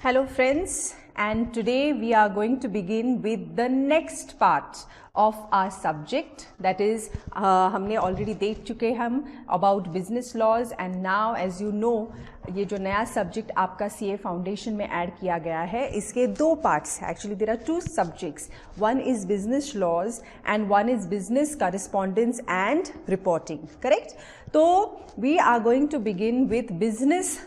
Hello friends, and today we are going to begin with the next part of our subject, that is हमने already देख चुके हम about business laws, and now as you know ये जो नया subject आपका CA Foundation में add किया गया है, इसके दो parts हैं. Actually there are two subjects. One is business laws and one is business correspondence and reporting. Correct? So we are going to begin with business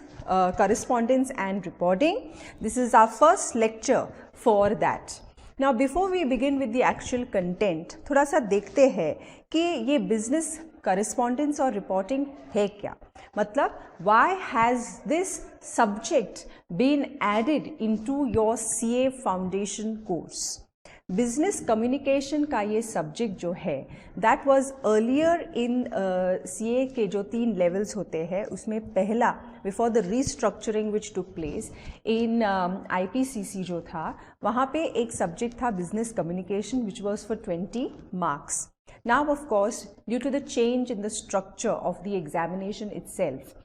correspondence and reporting. This is our first lecture for that. Now before we begin with the actual content, थोड़ा सा देखते हैं कि ये business correspondence और reporting है क्या. मतलब why has this subject been added into your CA Foundation course? Business communication का ये सब्जेक्ट जो है that was earlier in CA के जो 3 लेवल्स होते हैं उसमें पहला before the restructuring which took place in IPCC जो था वहाँ पे एक सब्जेक्ट था business communication which was for 20 marks. Now of course due to the change in the structure of the examination itself,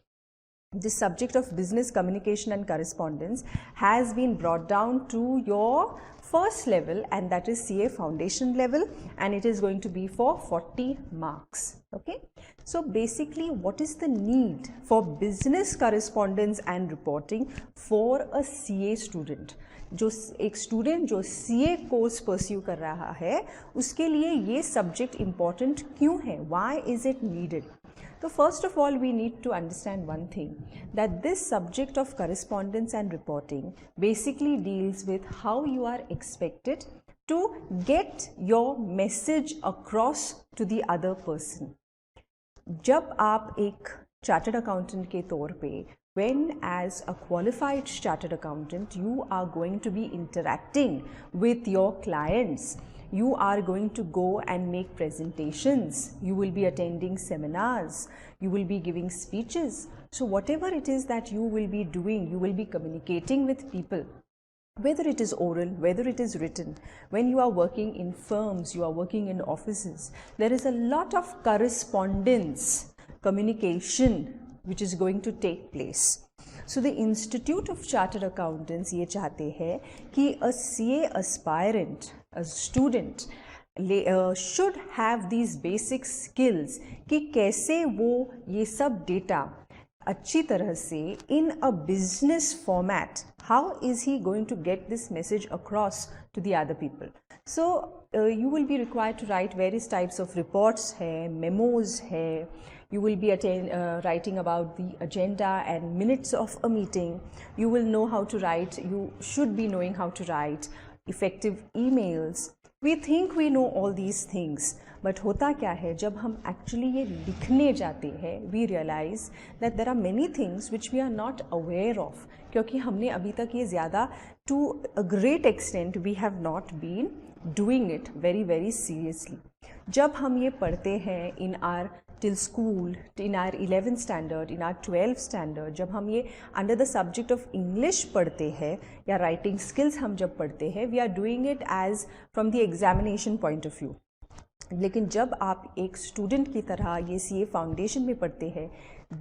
this subject of business communication and correspondence has been brought down to your first level, and that is CA Foundation level, and it is going to be for 40 marks. Okay, so basically what is the need for business correspondence and reporting for a CA student? जो एक student जो CA course pursue कर रहा है उसके लिए ये subject important क्यों है? Why is it needed? So first of all we need to understand one thing, that this subject of correspondence and reporting basically deals with how you are expected to get your message across to the other person. जब आप एक chartered accountant के तौर पे when as a qualified chartered accountant you are going to be interacting with your clients, you are going to go and make presentations, you will be attending seminars, you will be giving speeches. So whatever it is that you will be doing, you will be communicating with people, whether it is oral, whether it is written. When you are working in firms, you are working in offices, there is a lot of correspondence, communication which is going to take place. So the Institute of Chartered Accountants ये चाहते हैं कि a CA aspirant, a student should have these basic skills कि कैसे वो ये सब data अच्छी तरह से in a business format, how is he going to get this message across to the other people? So you will be required to write various types of reports है, memos है, you will be writing about the agenda and minutes of a meeting. You will know how to write, you should be knowing how to write effective emails. We think we know all these things, but होता क्या है जब हम actually ये लिखने जाते हैं, we realize that there are many things which we are not aware of, क्योंकि हमने अभी तक ये ज़्यादा to a great extent we have not been doing it very seriously. जब हम ये पढ़ते हैं in our till school, in our 11th standard, in our 12th standard, जब हम ये under the subject of English पढ़ते हैं या writing skills हम जब पढ़ते हैं, we are doing it as from the examination point of view. लेकिन जब आप एक स्टूडेंट की तरह ये CA फाउंडेशन में पढ़ते हैं,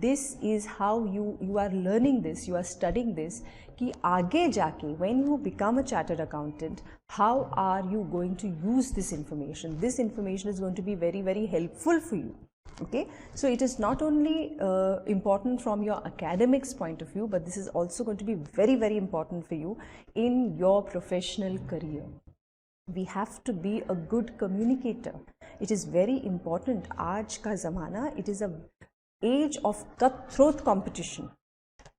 this is how you are learning this, you are studying this, कि आगे जाके when you become a chartered accountant, how are you going to use this information? This information is going to be very helpful for you. Okay, so it is not only important from your academics point of view, but this is also going to be very important for you in your professional career. We have to be a good communicator. It is very important. आज का ज़माना, it is a age of cutthroat competition.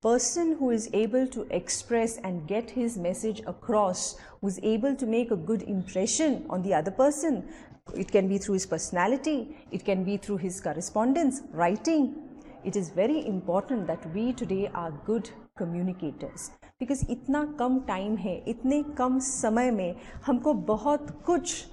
Person who is able to express and get his message across, who is able to make a good impression on the other person, it can be through his personality, it can be through his correspondence, writing. It is very important that we today are good communicators, because इतना कम time है, इतने कम समय में हमको बहुत कुछ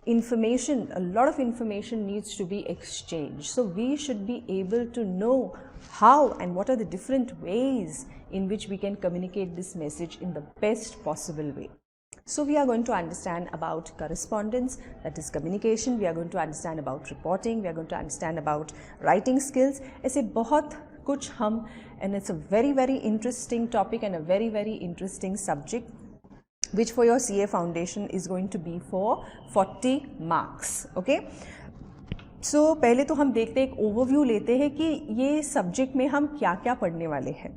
information, a lot of information needs to be exchanged. So we should be able to know how and what are the different ways in which we can communicate this message in the best possible way. So we are going to understand about correspondence, that is communication. We are going to understand about reporting. We are going to understand about writing skills. ऐसे बहुत कुछ हम, and it's a very very interesting topic and a very very interesting subject which for your CA foundation is going to be for 40 marks. Okay, so पहले तो हम देखते हैं, एक ओवरव्यू लेते हैं कि ये सब्जेक्ट में हम क्या क्या पढ़ने वाले हैं.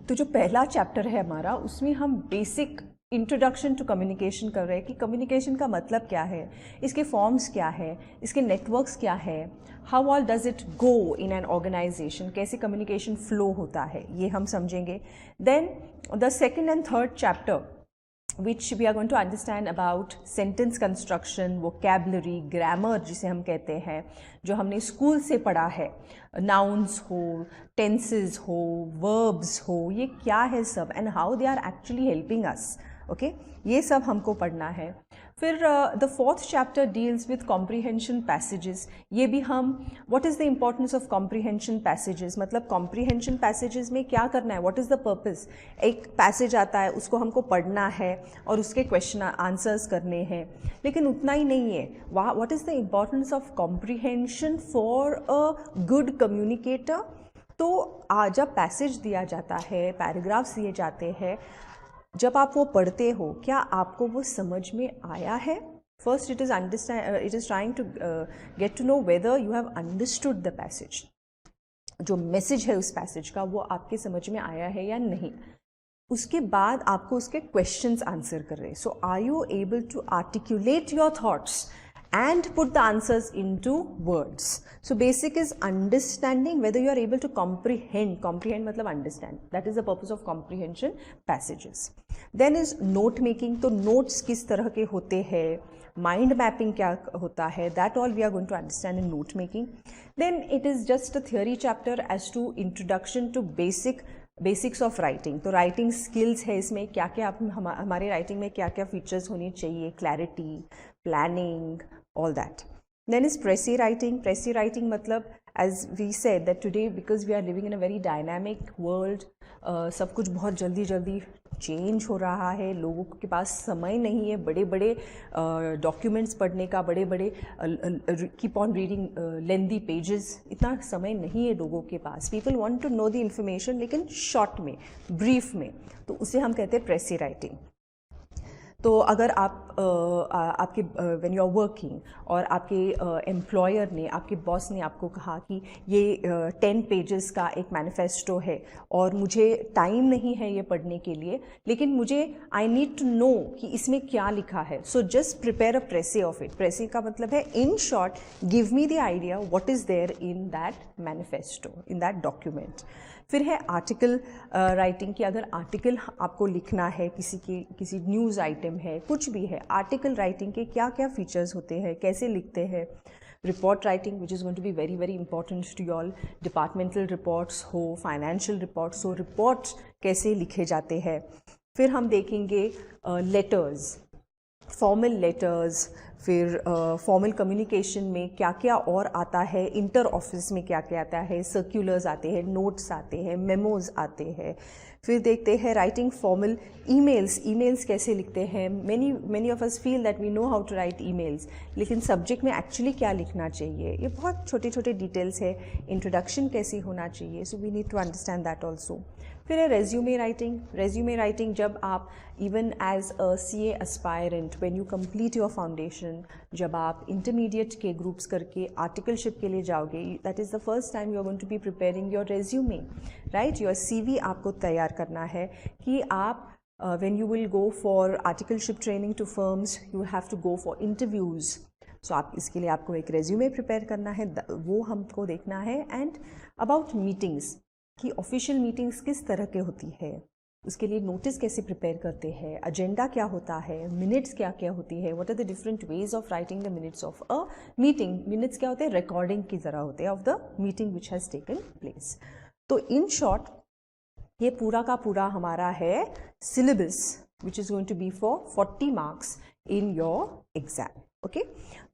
तो जो पहला चैप्टर है हमारा, उसमें हम बेसिक इंट्रोडक्शन टू कम्युनिकेशन कर रहे हैं कि कम्युनिकेशन का मतलब क्या है, इसके फॉर्म्स क्या है, इसके नेटवर्क्स क्या है, how all does it go in an organisation, कैसे कम्युनिकेशन फ्लो होता है, ये हम समझेंगे. Then the second and third chapter which we are going to understand about sentence construction, vocabulary, grammar जिसे हम कहते हैं, जो हमने स्कूल से पढ़ा है, nouns हो, tenses हो, verbs हो, ये क्या है सब, and how they are actually helping us. Okay, ये सब हमको पढ़ना है. फिर the fourth chapter deals with comprehension passages. ये भी हम, what is the importance of comprehension passages, मतलब कॉम्प्रीहेंशन पैसेजेस में क्या करना है, व्हाट इज़ द पर्पस. एक पैसेज आता है, उसको हमको पढ़ना है और उसके क्वेश्चन आंसर्स करने हैं, लेकिन उतना ही नहीं है. What is the importance of comprehension for a good communicator. तो जब पैसेज दिया जाता है, पैराग्राफ्स दिए जाते हैं, जब आप वो पढ़ते हो, क्या आपको वो समझ में आया है. First it is trying to get to know whether you have understood the passage. जो मैसेज है उस पैसेज का, वो आपके समझ में आया है या नहीं. उसके बाद आपको उसके क्वेश्चंस आंसर कर रहे हैं. So are you able to articulate your thoughts and put the answers into words. So basic is understanding, whether you are able to comprehend मतलब understand. That is the purpose of comprehension passages. Then is note making. तो notes किस तरह के होते हैं, mind mapping क्या होता है, that all we are going to understand in note making. Then it is just a theory chapter as to introduction to basics of writing. तो राइटिंग स्किल्स है इसमें, क्या क्या हमारे राइटिंग में क्या क्या फीचर्स होनी चाहिए, clarity, planning, all that. Then is precis writing. Precis writing मतलब, as we said that today because we are living in a very dynamic world, सब कुछ बहुत जल्दी जल्दी चेंज हो रहा है, लोगों के पास समय नहीं है बड़े बड़े डॉक्यूमेंट्स पढ़ने का, बड़े बड़े keep on reading lengthy pages, इतना समय नहीं है लोगों के पास. People want to know the information, लेकिन शॉर्ट में, ब्रीफ में. तो उसे हम कहते हैं प्रेसी राइटिंग. तो अगर आपके व्हेन यू आर वर्किंग और आपके एम्प्लॉयर ने, आपके बॉस ने आपको कहा कि ये 10 पेजेस का एक मैनिफेस्टो है और मुझे टाइम नहीं है ये पढ़ने के लिए, लेकिन मुझे आई नीड टू नो कि इसमें क्या लिखा है. So just prepare a precis of it. Precis का मतलब है, in short, give me the idea what is there in that manifesto, in that document. फिर है आर्टिकल राइटिंग की. अगर आर्टिकल आपको लिखना है, किसी न्यूज़ आइटम है, कुछ भी है, आर्टिकल राइटिंग के क्या क्या फीचर्स होते हैं, कैसे लिखते हैं. Report writing which is going to be very very important to you all. Departmental reports हो, फाइनेंशियल रिपोर्ट्स हो, रिपोर्ट्स कैसे लिखे जाते हैं. फिर हम देखेंगे लेटर्स, फॉर्मल लेटर्स. फिर फॉर्मल कम्युनिकेशन में क्या क्या और आता है, इंटर ऑफिस में क्या क्या आता है, सर्क्यूलर्स आते हैं, नोट्स आते हैं, मेमोज आते हैं. फिर देखते हैं राइटिंग फॉर्मल ईमेल्स. ईमेल्स कैसे लिखते हैं. Many of us feel that we know how to write emails, लेकिन सब्जेक्ट में एक्चुअली क्या लिखना चाहिए, ये बहुत छोटे छोटे डिटेल्स है. इंट्रोडक्शन कैसे होना चाहिए, so we need to understand that also. फिर है रेज्यूमे राइटिंग. रेज्यूमे राइटिंग जब आप, even as a CA aspirant, when you complete your foundation, जब आप इंटरमीडिएट के ग्रुप्स करके आर्टिकलशिप के लिए जाओगे, that is the first time you are going to be preparing your resume, right. Your CV आपको तैयार करना है कि आप when you will go for articleship training to firms, you have to go for interviews. So आप इसके लिए आपको एक रेज्यूमे प्रिपेयर करना है, वो हमको देखना है. एंड अबाउट मीटिंग्स, कि ऑफिशियल मीटिंग्स किस तरह के होती है, उसके लिए नोटिस कैसे प्रिपेयर करते हैं, एजेंडा क्या होता है, मिनट्स क्या क्या होती है, what are the different ways of writing the minutes of a meeting. Minutes क्या होते हैं, रिकॉर्डिंग की तरह होते हैं of the meeting which has taken place. तो इन शॉर्ट ये पूरा का पूरा हमारा है syllabus which is going to be for 40 marks in your exam. Okay,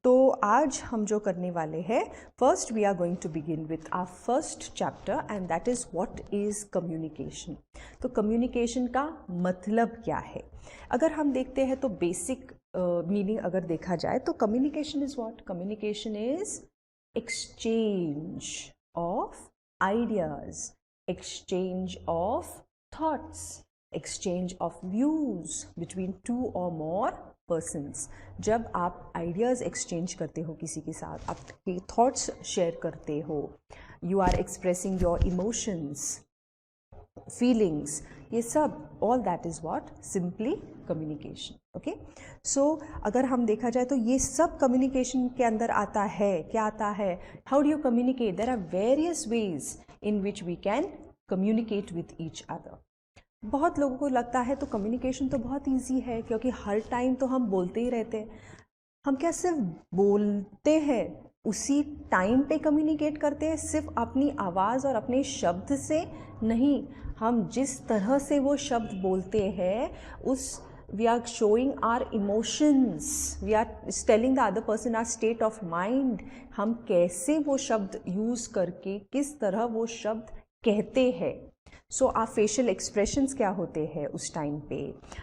तो आज हम जो करने वाले हैं, first we are going to begin with our first chapter and that is what is communication. तो कम्युनिकेशन का मतलब क्या है. अगर हम देखते हैं तो बेसिक मीनिंग अगर देखा जाए तो communication is what. Communication is exchange of ideas, exchange of thoughts, exchange of views between two or more persons. जब आप ideas exchange करते हो किसी के साथ, आपके thoughts share करते हो, you are expressing your emotions, feelings, ये सब, all that is what? Simply communication. Okay? So अगर हम देखा जाए तो ये सब communication के अंदर आता है. क्या आता है? How do you communicate? There are various ways in which we can communicate with each other. बहुत लोगों को लगता है तो communication तो बहुत easy है क्योंकि हर टाइम तो हम बोलते ही रहते हैं. हम क्या सिर्फ बोलते हैं, उसी टाइम पे कम्युनिकेट करते हैं, सिर्फ अपनी आवाज़ और अपने शब्द से नहीं. हम जिस तरह से वो शब्द बोलते हैं, उस we are showing our emotions, we are telling the other person our state of mind. हम कैसे वो शब्द यूज़ करके किस तरह वो शब्द कहते हैं. सो our facial expressions क्या होते हैं उस टाइम पे,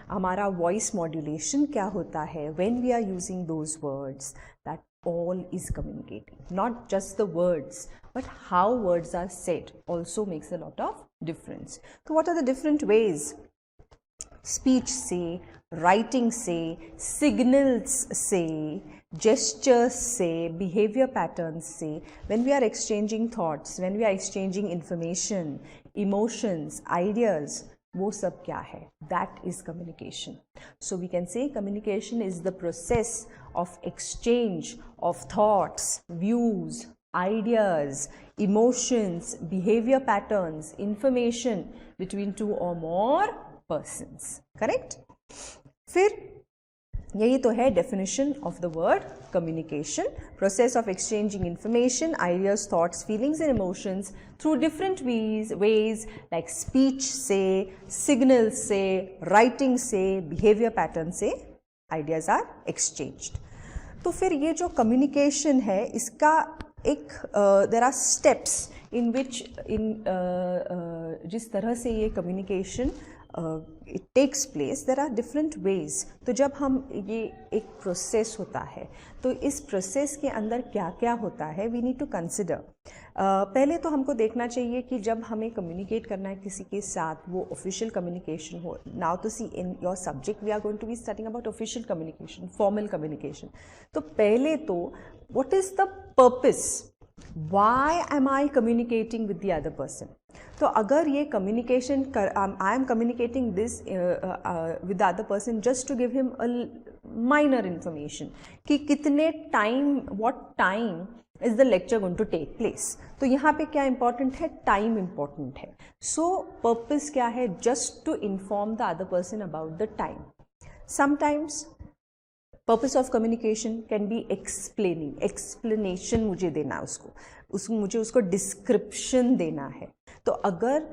हमारा voice modulation क्या होता है when we are using those words, that all is communicating. Not just the words, but how words are said also makes a lot of difference. So what are the different ways? Speech से, writing से, signals से, gestures से, behavior patterns से, when we are exchanging thoughts, when we are exchanging information, emotions, ideas, वो सब क्या है? That is communication. So we can say communication is the process of exchange of thoughts, views, ideas, emotions, behavior patterns, information between two or more persons. Correct? फिर यही तो है definition of the word communication. Process of exchanging information, ideas, thoughts, feelings and emotions through different ways like speech से, signals से, writing से, behavior pattern से ideas are exchanged. तो फिर ये जो communication है, इसका एक there are steps in which जिस तरह से ये communication it takes place, there are different ways. तो जब हम ये एक प्रोसेस होता है तो इस प्रोसेस के अंदर क्या क्या होता है, we need to consider. पहले तो हमको देखना चाहिए कि जब हमें कम्युनिकेट करना है किसी के साथ, वो ऑफिशियल कम्युनिकेशन हो. नाउ तो see in your subject we are going to be studying about official communication, formal communication. तो पहले तो what is the purpose, why am I communicating with the other person? तो अगर ये communication I am communicating this with the other person just to give him a minor information कि कितने time, what time is the lecture going to take place. तो यहाँ पे क्या important है? Time important है. So purpose क्या है? Just to inform the other person about the time. Sometimes purpose of communication can be explaining, explanation मुझे देना है मुझे उसको डिस्क्रिप्शन देना है. तो अगर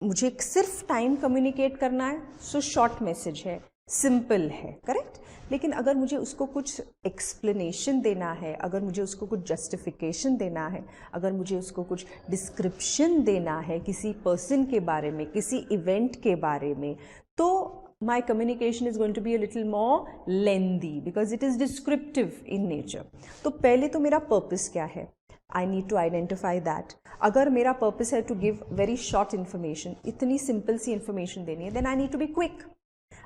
मुझे सिर्फ टाइम कम्युनिकेट करना है सो शॉर्ट मैसेज है, सिंपल है, करेक्ट. लेकिन अगर मुझे उसको कुछ एक्सप्लेनेशन देना है, अगर मुझे उसको कुछ जस्टिफिकेशन देना है, अगर मुझे उसको कुछ डिस्क्रिप्शन देना है किसी पर्सन के बारे में, किसी इवेंट के बारे में, तो my communication is going to be a little more lengthy because it is descriptive in nature. तो पहले तो मेरा purpose क्या है? I need to identify that. अगर मेरा purpose है to give very short information, इतनी simple सी information देनी है, then I need to be quick.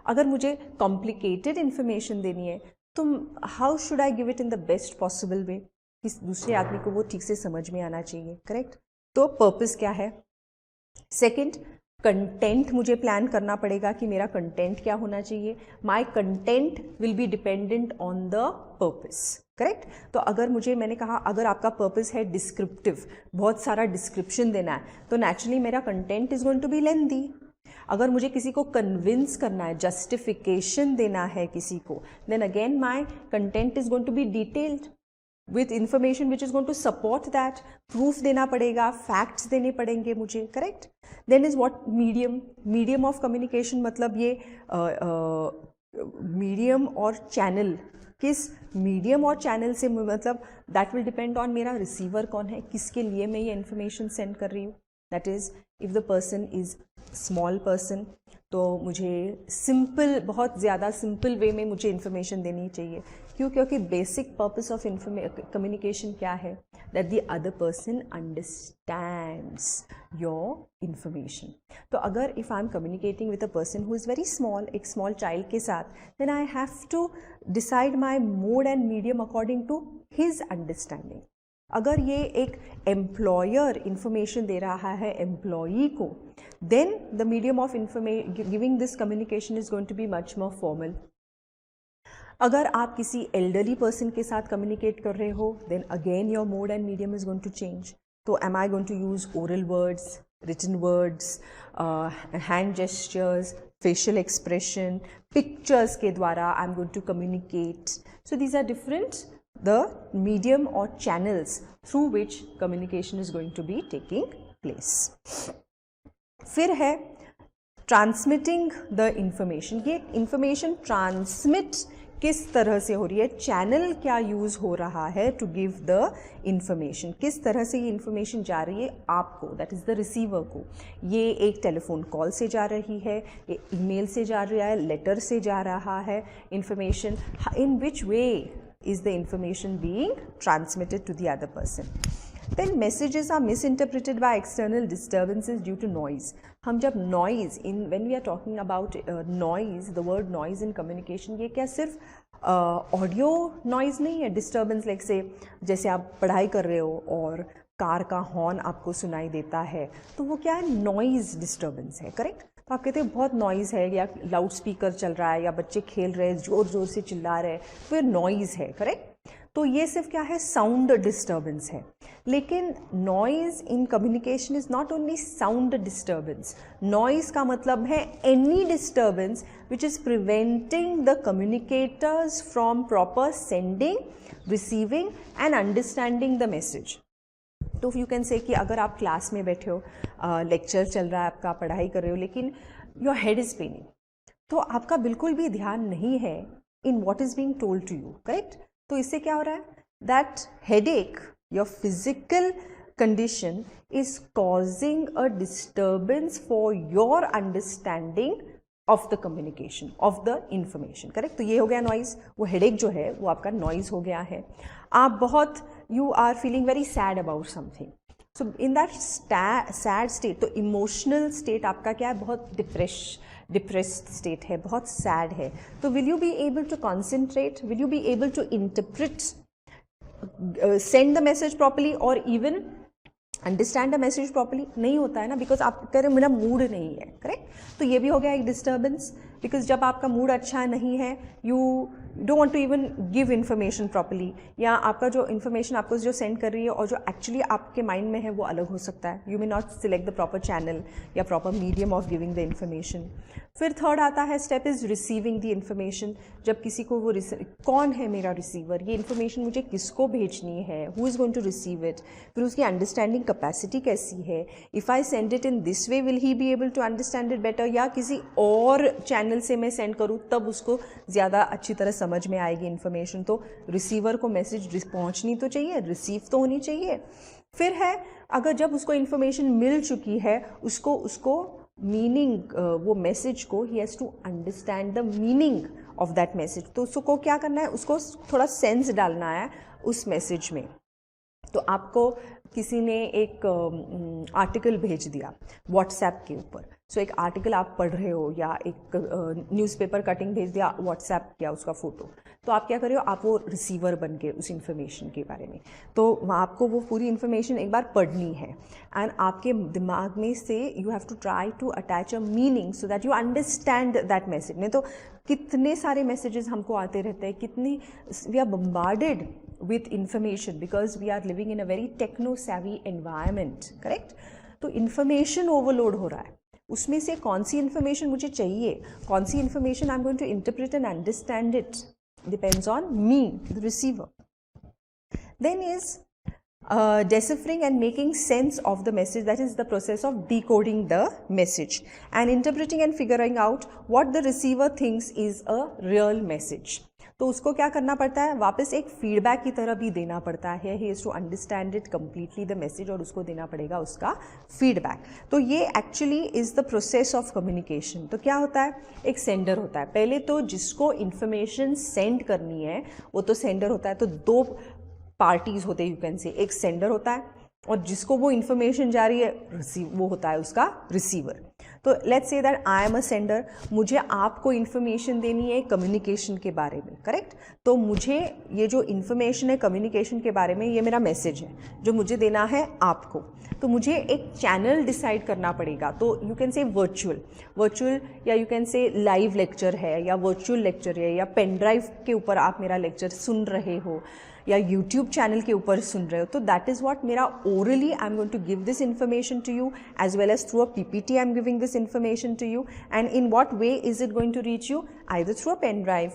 अगर मुझे complicated information देनी है, तो how should I give it in the best possible way? कि दूसरे आदमी को वो ठीक से समझ में आना चाहिए, correct? तो purpose क्या है? Second, कंटेंट मुझे प्लान करना पड़ेगा कि मेरा कंटेंट क्या होना चाहिए. My content will be dependent on the purpose, correct. तो अगर मैंने कहा अगर आपका पर्पस है डिस्क्रिप्टिव, बहुत सारा डिस्क्रिप्शन देना है, तो नेचुरली मेरा content is going to be lengthy. अगर मुझे किसी को कन्विंस करना है, जस्टिफिकेशन देना है किसी को, then again my content is going to be detailed with information which is going to support that. proof देना पड़ेगा, facts देने पड़ेंगे मुझे, correct. then is what medium of communication, मतलब ये medium और channel, किस medium और channel से मतलब that will depend on मेरा receiver कौन है, किसके लिए मैं ये information send कर रही हूँ. that is if the person is small person, तो मुझे सिंपल, बहुत ज़्यादा सिंपल वे में मुझे इन्फॉर्मेशन देनी चाहिए. क्यों? क्योंकि बेसिक पर्पस ऑफ कम्युनिकेशन क्या है? That the other person understands your information. तो अगर if I am communicating with a person who is very small, एक स्मॉल चाइल्ड के साथ, then I have to decide my mode and medium according to his understanding. अगर ये एक employer information दे रहा है एम्प्लॉई को, then the medium of giving this communication is going to be much more formal. अगर आप किसी एल्डरली पर्सन के साथ कम्युनिकेट कर रहे हो, then again your mode and medium is going to change. तो am I going to use oral words, written words, hand gestures, facial expression, pictures के द्वारा I'm going to communicate. So these are different the medium or channels through which communication is going to be taking place. फिर है transmitting the information. ये information transmit किस तरह से हो रही है, चैनल क्या यूज़ हो रहा है टू गिव द इंफॉर्मेशन, किस तरह से ये इंफॉर्मेशन जा रही है आपको, दैट इज़ द रिसीवर को. ये एक टेलीफोन कॉल से जा रही है, ये ईमेल से जा रहा है, लेटर से जा रहा है information. In which way is the information being transmitted to the other person. Then messages are misinterpreted by external disturbances due to noise. हम जब noise when we are talking about noise, the word noise in communication, ये क्या सिर्फ audio noise नहीं है? Disturbance like से जैसे आप पढ़ाई कर रहे हो और कार का हॉर्न आपको सुनाई देता है, तो वो क्या है? नॉइज़ डिस्टर्बेंस है, करेक्ट? तो आप कहते हैं बहुत नॉइज़ है, या लाउड स्पीकर चल रहा है, या बच्चे खेल रहे हैं ज़ोर ज़ोर से चिल्ला रहे हैं, तो ये नॉइज़ है, करेक्ट? तो ये सिर्फ क्या है? साउंड डिस्टर्बेंस है. लेकिन noise in communication is not only sound disturbance. Noise का मतलब है any disturbance which is preventing the communicators from proper sending, receiving end understanding the message. तो यू कैन से कि अगर आप क्लास में बैठे हो, लेक्चर चल रहा है आपका, पढ़ाई कर रहे हो, लेकिन योर हेड इज़ पेनिंग, तो आपका बिल्कुल भी ध्यान नहीं है in what is being told to you, correct? तो इससे क्या हो रहा है? That headache, your physical condition is causing a disturbance for your understanding of the communication, of the information, correct? तो ये हो गया नॉइज़. वो हेडेक जो है वो आपका नॉइज़ हो गया है. आप बहुत, you are feeling very sad about something, so in that sad state, तो इमोशनल स्टेट आपका क्या है? बहुत डिप्रेस्ड स्टेट है, बहुत सैड है. तो will you be able to concentrate, will you be able to interpret, send the message properly और even understand the message properly? नहीं होता है ना, बिकॉज आप कह रहे मेरा मूड नहीं है, करेक्ट? तो ये भी हो गया एक डिस्टर्बेंस, बिकॉज जब आपका मूड अच्छा नहीं है, you don't want to even give information properly, या आपका जो इन्फॉर्मेशन आपको जो सेंड कर रही है और जो एक्चुअली आपके माइंड में है वो अलग हो सकता है. You may not select the proper channel या proper medium of giving the information. फिर थर्ड आता है step is receiving the information. जब किसी को वो कौन है मेरा रिसीवर, ये इन्फॉर्मेशन मुझे किसको भेजनी है, who is going to receive it, फिर उसकी अंडरस्टैंडिंग कैपेसिटी कैसी है. If I send it in this way will he be able to understand it better, या किसी और चैनल से मैं सेंड करूँ तब उसको ज़्यादा अच्छी तरह समझ में आएगी इन्फॉर्मेशन. तो रिसीवर को मैसेज पहुँचनी तो चाहिए, रिसीव तो होनी चाहिए. फिर है अगर जब उसको इन्फॉर्मेशन मिल चुकी है, उसको मीनिंग, वो मैसेज को he has to understand the meaning of that message. तो उसको क्या करना है? उसको थोड़ा सेंस डालना है उस मैसेज में. तो आपको किसी ने एक आर्टिकल भेज दिया व्हाट्सएप के ऊपर, सो एक आर्टिकल आप पढ़ रहे हो, या एक न्यूज़पेपर कटिंग भेज दिया, व्हाट्सएप किया उसका फ़ोटो, तो आप क्या कर रहे हो? आप वो रिसीवर बन के उस इन्फॉर्मेशन के बारे में, तो आपको वो पूरी इन्फॉर्मेशन एक बार पढ़नी है. एंड आपके दिमाग में से you have to try to attach a meaning so that you understand that message. नहीं तो कितने सारे मैसेजेस हमको आते रहते हैं, कितनी we are bombarded with information because we are living in a very techno savvy environment, correct? तो information overload हो रहा है. उसमें से कौन सी information मुझे चाहिए, कौन सी information I'm going to interpret and understand it depends on me, the receiver. Then is deciphering and making sense of the message, that is the process of decoding the message and interpreting and figuring out what the receiver thinks is a real message. तो उसको क्या करना पड़ता है, वापस एक feedback की तरह भी देना पड़ता है. He is to understand it completely the message और उसको देना पड़ेगा उसका फीडबैक. तो ये actually is the process of communication. तो क्या होता है, एक सेंडर होता है. पहले तो जिसको इन्फॉर्मेशन सेंड करनी है वो तो सेंडर होता है. तो दो पार्टीज होते हैं, यू कैन से. एक सेंडर होता है और जिसको वो इन्फॉर्मेशन जा रही है वो होता है उसका रिसीवर. तो let's say that I am a sender. मुझे आपको इन्फॉर्मेशन देनी है कम्युनिकेशन के बारे में, करेक्ट. तो मुझे ये जो इन्फॉर्मेशन है कम्युनिकेशन के बारे में, ये मेरा मैसेज है जो मुझे देना है आपको. तो मुझे एक चैनल डिसाइड करना पड़ेगा. तो यू कैन से वर्चुअल या यू कैन से लाइव लेक्चर है या वर्चुअल लेक्चर है या पेन ड्राइव के ऊपर आप मेरा लेक्चर सुन रहे हो या यूट्यूब चैनल के ऊपर सुन रहे हो. तो दैट इज़ व्हाट मेरा orally I am going to give this information to you as well as through a PPT I am giving this information to you. And in what way is it going to reach you, either through a pen drive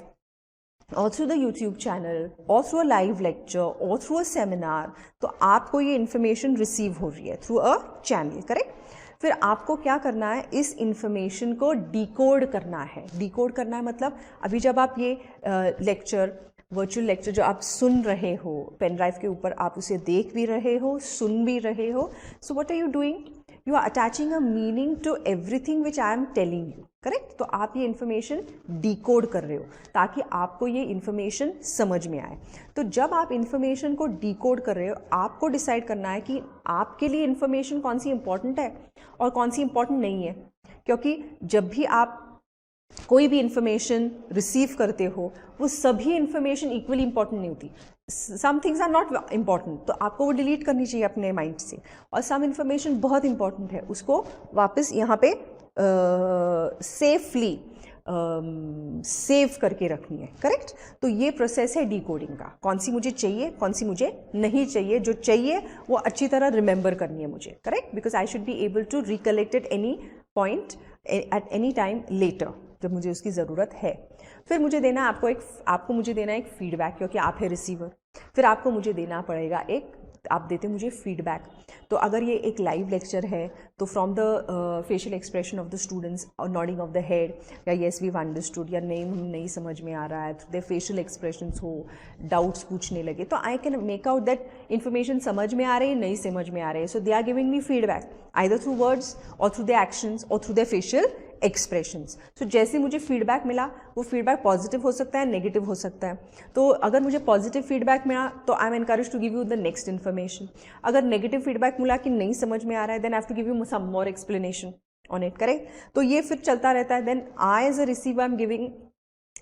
or through the YouTube channel or through a live lecture or through a seminar. तो आपको ये information receive हो रही है through a channel, correct. फिर आपको क्या करना है, इस information को decode करना है. decode करना है मतलब अभी जब आप ये लेक्चर, वर्चुअल लेक्चर जो आप सुन रहे हो पेन ड्राइव के ऊपर, आप उसे देख भी रहे हो, सुन भी रहे हो. So what are you doing, you are attaching a meaning to everything which I am telling you, correct. तो आप ये इन्फॉर्मेशन डिकोड कर रहे हो ताकि आपको ये इन्फॉर्मेशन समझ में आए. तो जब आप इन्फॉर्मेशन को डिकोड कर रहे हो, आपको डिसाइड करना है कि आपके लिए इन्फॉर्मेशन कौन सी इंपॉर्टेंट है और कौन सी इंपॉर्टेंट नहीं है. क्योंकि जब भी आप कोई भी इंफॉर्मेशन रिसीव करते हो, वो सभी इंफॉर्मेशन इक्वली इंपॉर्टेंट नहीं होती. Some things are not important, तो आपको वो डिलीट करनी चाहिए अपने माइंड से. और सम इंफॉर्मेशन बहुत इंपॉर्टेंट है, उसको वापस यहाँ पे सेफली सेव करके रखनी है, करेक्ट. तो ये प्रोसेस है डिकोडिंग का. कौन सी मुझे चाहिए, कौन सी मुझे नहीं चाहिए. जो चाहिए वो अच्छी तरह रिमेंबर करनी है मुझे, correct, because I should be able to recollect at any point at any time later जब मुझे उसकी ज़रूरत है. फिर मुझे देना आपको मुझे देना एक फीडबैक, क्योंकि आप है रिसीवर. फिर आपको मुझे देना पड़ेगा आप देते मुझे फीडबैक. तो अगर ये एक लाइव लेक्चर है तो from the facial expression of the students और नॉडिंग ऑफ द हेड या येस वी अंडरस्टूड या नहीं समझ में आ रहा है, दे फेशियल एक्सप्रेशंस हो, डाउट्स पूछने लगे, तो I can make out that information समझ में आ रही है, नहीं समझ में आ रही है. So they are giving me feedback either through words or through the actions or through the facial expressions. So जैसे मुझे फीडबैक मिला, वो फीडबैक पॉजिटिव हो सकता है, नेगेटिव हो सकता है. तो अगर मुझे पॉजिटिव फीडबैक मिला तो I am encourage to give you the next information. अगर नेगेटिव फीडबैक मिला कि नहीं समझ में आ रहा है, then I have to give you some more explanation on it, correct. तो ये फिर चलता रहता है. Then I as a receiver I am giving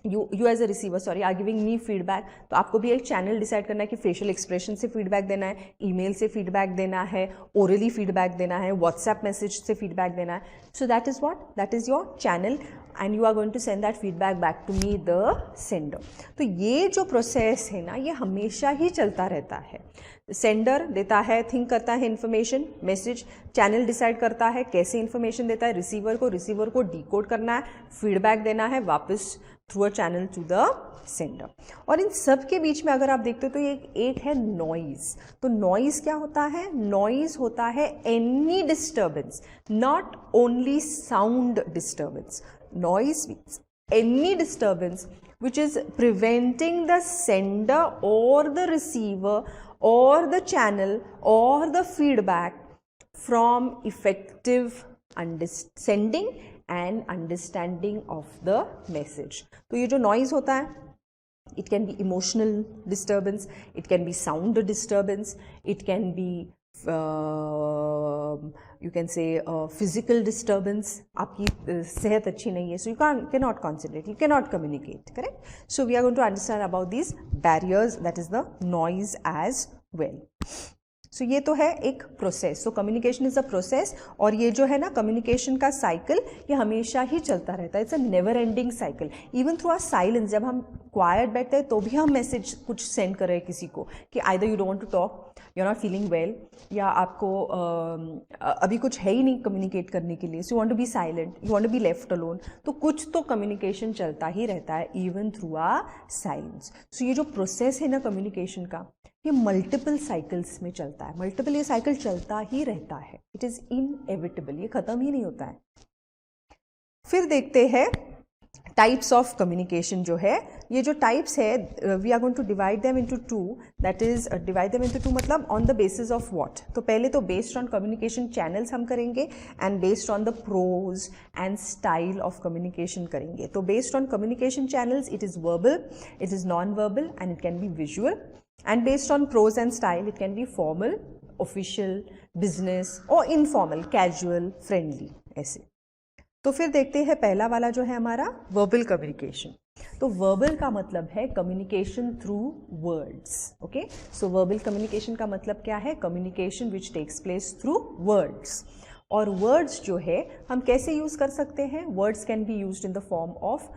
you as a receiver are giving me feedback. तो आपको भी एक चैनल डिसाइड करना है कि फेशियल एक्सप्रेशन से फीडबैक देना है, ईमेल से फीडबैक देना है, ओरली फीडबैक देना है, व्हाट्सएप मैसेज से फीडबैक देना है. So that is what, that is your channel and you are going to send that feedback back to me the sender. तो ये जो प्रोसेस है ना, ये हमेशा ही चलता रहता है. सेंडर देता है, थिंक करता है इन्फॉर्मेशन, मैसेज, चैनल डिसाइड करता है कैसे इन्फॉर्मेशन देता है रिसीवर को डिकोड करना है, फीडबैक देना है वापस through a channel to the sender. और इन सब के बीच में अगर आप देखते हो तो एक है नॉइज. तो नॉइज क्या होता है, नॉइज होता है any disturbance, not only sound disturbance. Noise means any disturbance which is preventing the sender or the receiver or the channel or the feedback from effective sending and understanding of the message. तो ये जो noise होता है, it can be emotional disturbance, it can be sound disturbance, it can be you can say physical disturbance. आपकी सेहत अच्छी नहीं है, so you cannot concentrate, you cannot communicate, correct. So we are going to understand about these barriers, that is the noise as well. So ये तो है एक process. So communication is a process, और ये जो है ना कम्युनिकेशन का साइकिल, ये हमेशा ही चलता रहता है. It's a never ending cycle. Even through our silence, जब हम क्वाइट बैठते हैं तो भी हम मैसेज कुछ सेंड कर रहे हैं किसी को कि either you don't want to talk, you are not feeling well, या आपको अभी कुछ है ही नहीं कम्युनिकेट करने के लिए, so you want to be silent, you want to be left alone. तो कुछ तो कम्युनिकेशन चलता ही रहता है even through our silence. So ये जो प्रोसेस है ना कम्युनिकेशन का, ये मल्टीपल साइकिल्स में चलता है. मल्टीपल ये साइकिल चलता ही रहता है. इट इज़ इनएविटेबल, ये ख़त्म ही नहीं होता है. फिर देखते हैं टाइप्स ऑफ कम्युनिकेशन जो है, ये जो टाइप्स है we are going to divide them into two, that is divide them into two मतलब on the basis of what. तो पहले तो बेस्ड ऑन कम्युनिकेशन चैनल्स हम करेंगे and based on the prose and style of communication करेंगे. तो based on communication channels it is verbal, it is non verbal and it can be visual. And based on prose and style it can be formal, official, business और informal, casual, friendly, ऐसे. तो फिर देखते हैं पहला वाला जो है हमारा वर्बल कम्युनिकेशन. तो वर्बल का मतलब है communication through words. Okay, so verbal communication का मतलब क्या है? Communication which takes place through words. और वर्ड्स जो है हम कैसे यूज कर सकते हैं? Words can be used in the form of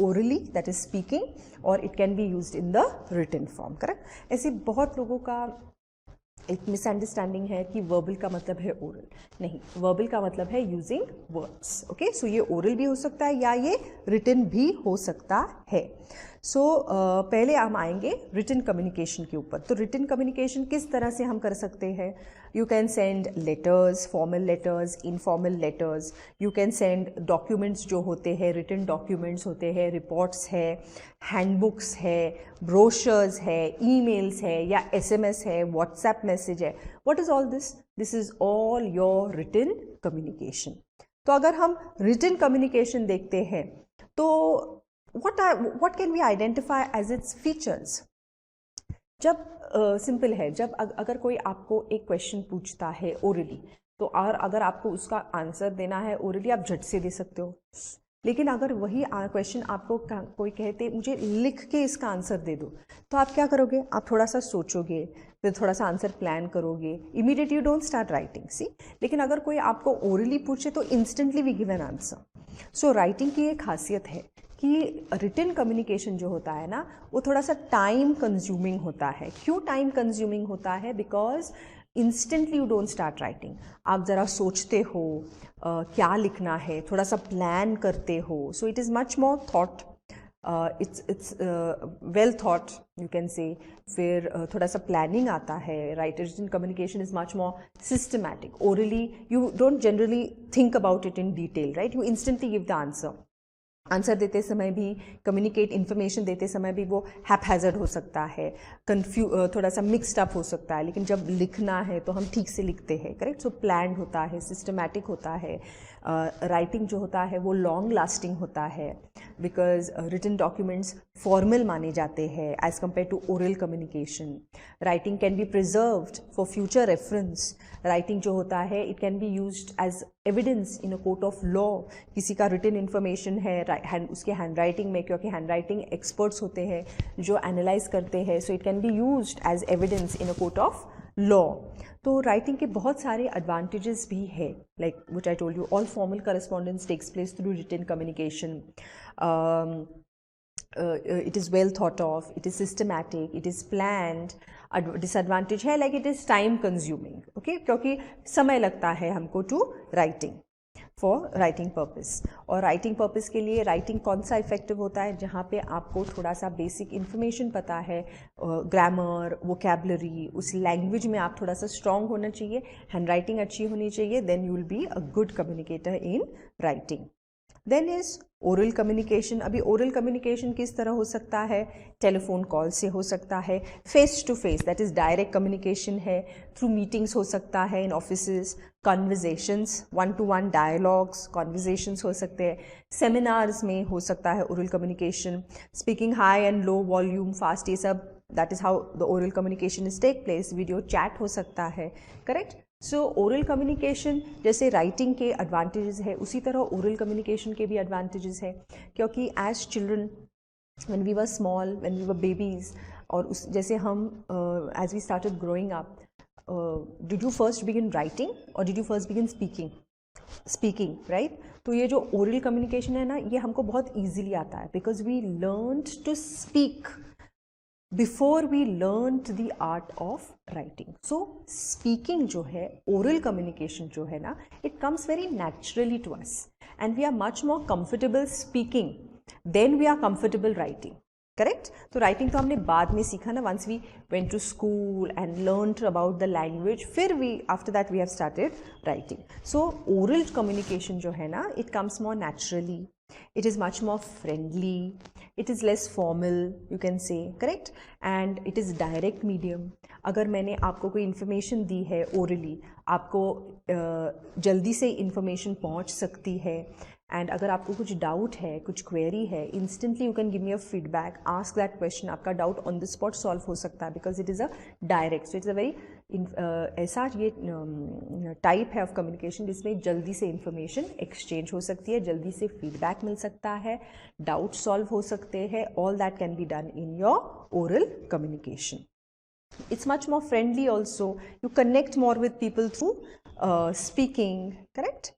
orally, that is speaking, or it can be used in the written form. Correct? ऐसे बहुत लोगों का एक मिसअंडरस्टैंडिंग है कि वर्बल का मतलब है ओरल. नहीं, वर्बल का मतलब है यूजिंग वर्ड्स. ओके, सो ये ओरल भी हो सकता है या ये रिटन भी हो सकता है. सो पहले हम आएंगे रिटन कम्युनिकेशन के ऊपर. तो रिटन कम्युनिकेशन किस तरह से हम कर सकते हैं? You can send letters, formal letters, informal letters. You can send documents जो होते हैं, रिटन डॉक्यूमेंट्स होते हैं, रिपोर्ट्स है, हैंडबुक्स है, ब्रोशर्स है, ईमेल्स है या SMS है, व्हाट्सएप मैसेज है. What is all this? This is all your written communication. तो अगर हम रिटन कम्युनिकेशन देखते हैं तो what can we identify as its features? जब सिंपल है, जब अगर कोई आपको एक क्वेश्चन पूछता है ओरली, तो और अगर आपको उसका आंसर देना है ओरली आप झट से दे सकते हो. लेकिन अगर वही क्वेश्चन आपको कोई कहते मुझे लिख के इसका आंसर दे दो, तो आप क्या करोगे? आप थोड़ा सा सोचोगे, फिर थोड़ा सा आंसर प्लान करोगे. Immediately you don't start writing. See, लेकिन अगर कोई आपको ओरली पूछे तो instantly we give an answer. So writing की एक खासियत है कि रिटन कम्युनिकेशन जो होता है ना, वो थोड़ा सा टाइम कंज्यूमिंग होता है. क्यों टाइम कंज्यूमिंग होता है? Because instantly you don't start writing. आप ज़रा सोचते हो क्या लिखना है, थोड़ा सा प्लान करते हो. So it is much more thought, it's well thought you can say. फिर थोड़ा सा प्लानिंग आता है. Written communication is much more systematic. Orally you don't generally think about it in detail, right? You instantly give the answer. Answer देते समय भी, communicate information देते समय भी वो हैपहैज़र्ड हो सकता है, थोड़ा सा मिक्सड अप हो सकता है. लेकिन जब लिखना है तो हम ठीक से लिखते हैं. करेक्ट? सो प्लान्ड होता है, सिस्टमैटिक होता है. राइटिंग जो होता है वो लॉन्ग लास्टिंग होता है, बिकॉज रिटन डॉक्यूमेंट्स फॉर्मल माने जाते हैं as compared to oral communication. Writing can be preserved for future reference. Writing जो होता है it can be used as evidence in a court of law. किसी का रिटन इन्फॉर्मेशन है उसके हैंड राइटिंग में, क्योंकि हैंड राइटिंग एक्सपर्ट्स होते हैं जो एनालाइज करते हैं. So it can be used as evidence in a court of law. तो राइटिंग के बहुत सारे एडवांटेजेस भी है, like which I told you, all formal correspondence takes place through written communication. It is well thought of, it is systematic, it is planned. Disadvantage है like it is time consuming. Okay, क्योंकि समय लगता है हमको to writing, for writing purpose. और writing purpose के लिए writing कौन सा effective होता है? जहाँ पे आपको थोड़ा सा basic information पता है, grammar, vocabulary, उस language में आप थोड़ा सा strong होना चाहिए, handwriting अच्छी होनी चाहिए, then you will be a good communicator in writing. Then is oral communication. अभी ओरल कम्युनिकेशन किस तरह हो सकता है? टेलीफोन कॉल से हो सकता है, face to face, that is direct communication है, थ्रू मीटिंग्स हो सकता है in offices, conversations, 1-to-1 dialogues, conversations हो सकते हैं, सेमिनार्स में हो सकता है oral communication, speaking high and low volume, fast, ये सब that is how the oral communication is take place. Video chat हो सकता है. करेक्ट? सो ओरल कम्युनिकेशन जैसे राइटिंग के एडवांटेजेस है, उसी तरह ओरल कम्युनिकेशन के भी एडवांटेजेस है. क्योंकि as children, when we were small, when we were babies, और उस जैसे हम as we started growing up, did you first begin writing or did you first begin speaking, right? तो ये जो ओरल कम्युनिकेशन है ना, ये हमको बहुत ईजिली आता है, because we learned to speak before we learned the art of writing. So speaking जो है, ओरल कम्युनिकेशन जो है ना, it comes very naturally to us and we are much more comfortable speaking than we are comfortable writing. Correct? तो writing तो हमने बाद में सीखा ना, once we went to school and learned about the language, फिर we after that we have started writing. So oral communication जो है ना, it comes more naturally, It is much more friendly, it is less formal, you can say, correct? And it is direct medium. अगर मैंने आपको कोई information दी है orally, आपको जल्दी से information पहुंच सकती है, एंड अगर आपको कुछ डाउट है, कुछ क्वेरी है, instantly you can give me a feedback, ask that question, आपका doubt on the spot solve हो सकता है, because it is a direct. So it's a very ऐसा ये टाइप है ऑफ कम्युनिकेशन जिसमें जल्दी से इंफॉर्मेशन एक्सचेंज हो सकती है, जल्दी से फीडबैक मिल सकता है, डाउट सॉल्व हो सकते हैं. All that can be done in your oral communication. It's much more friendly also. You connect more with people through speaking, correct?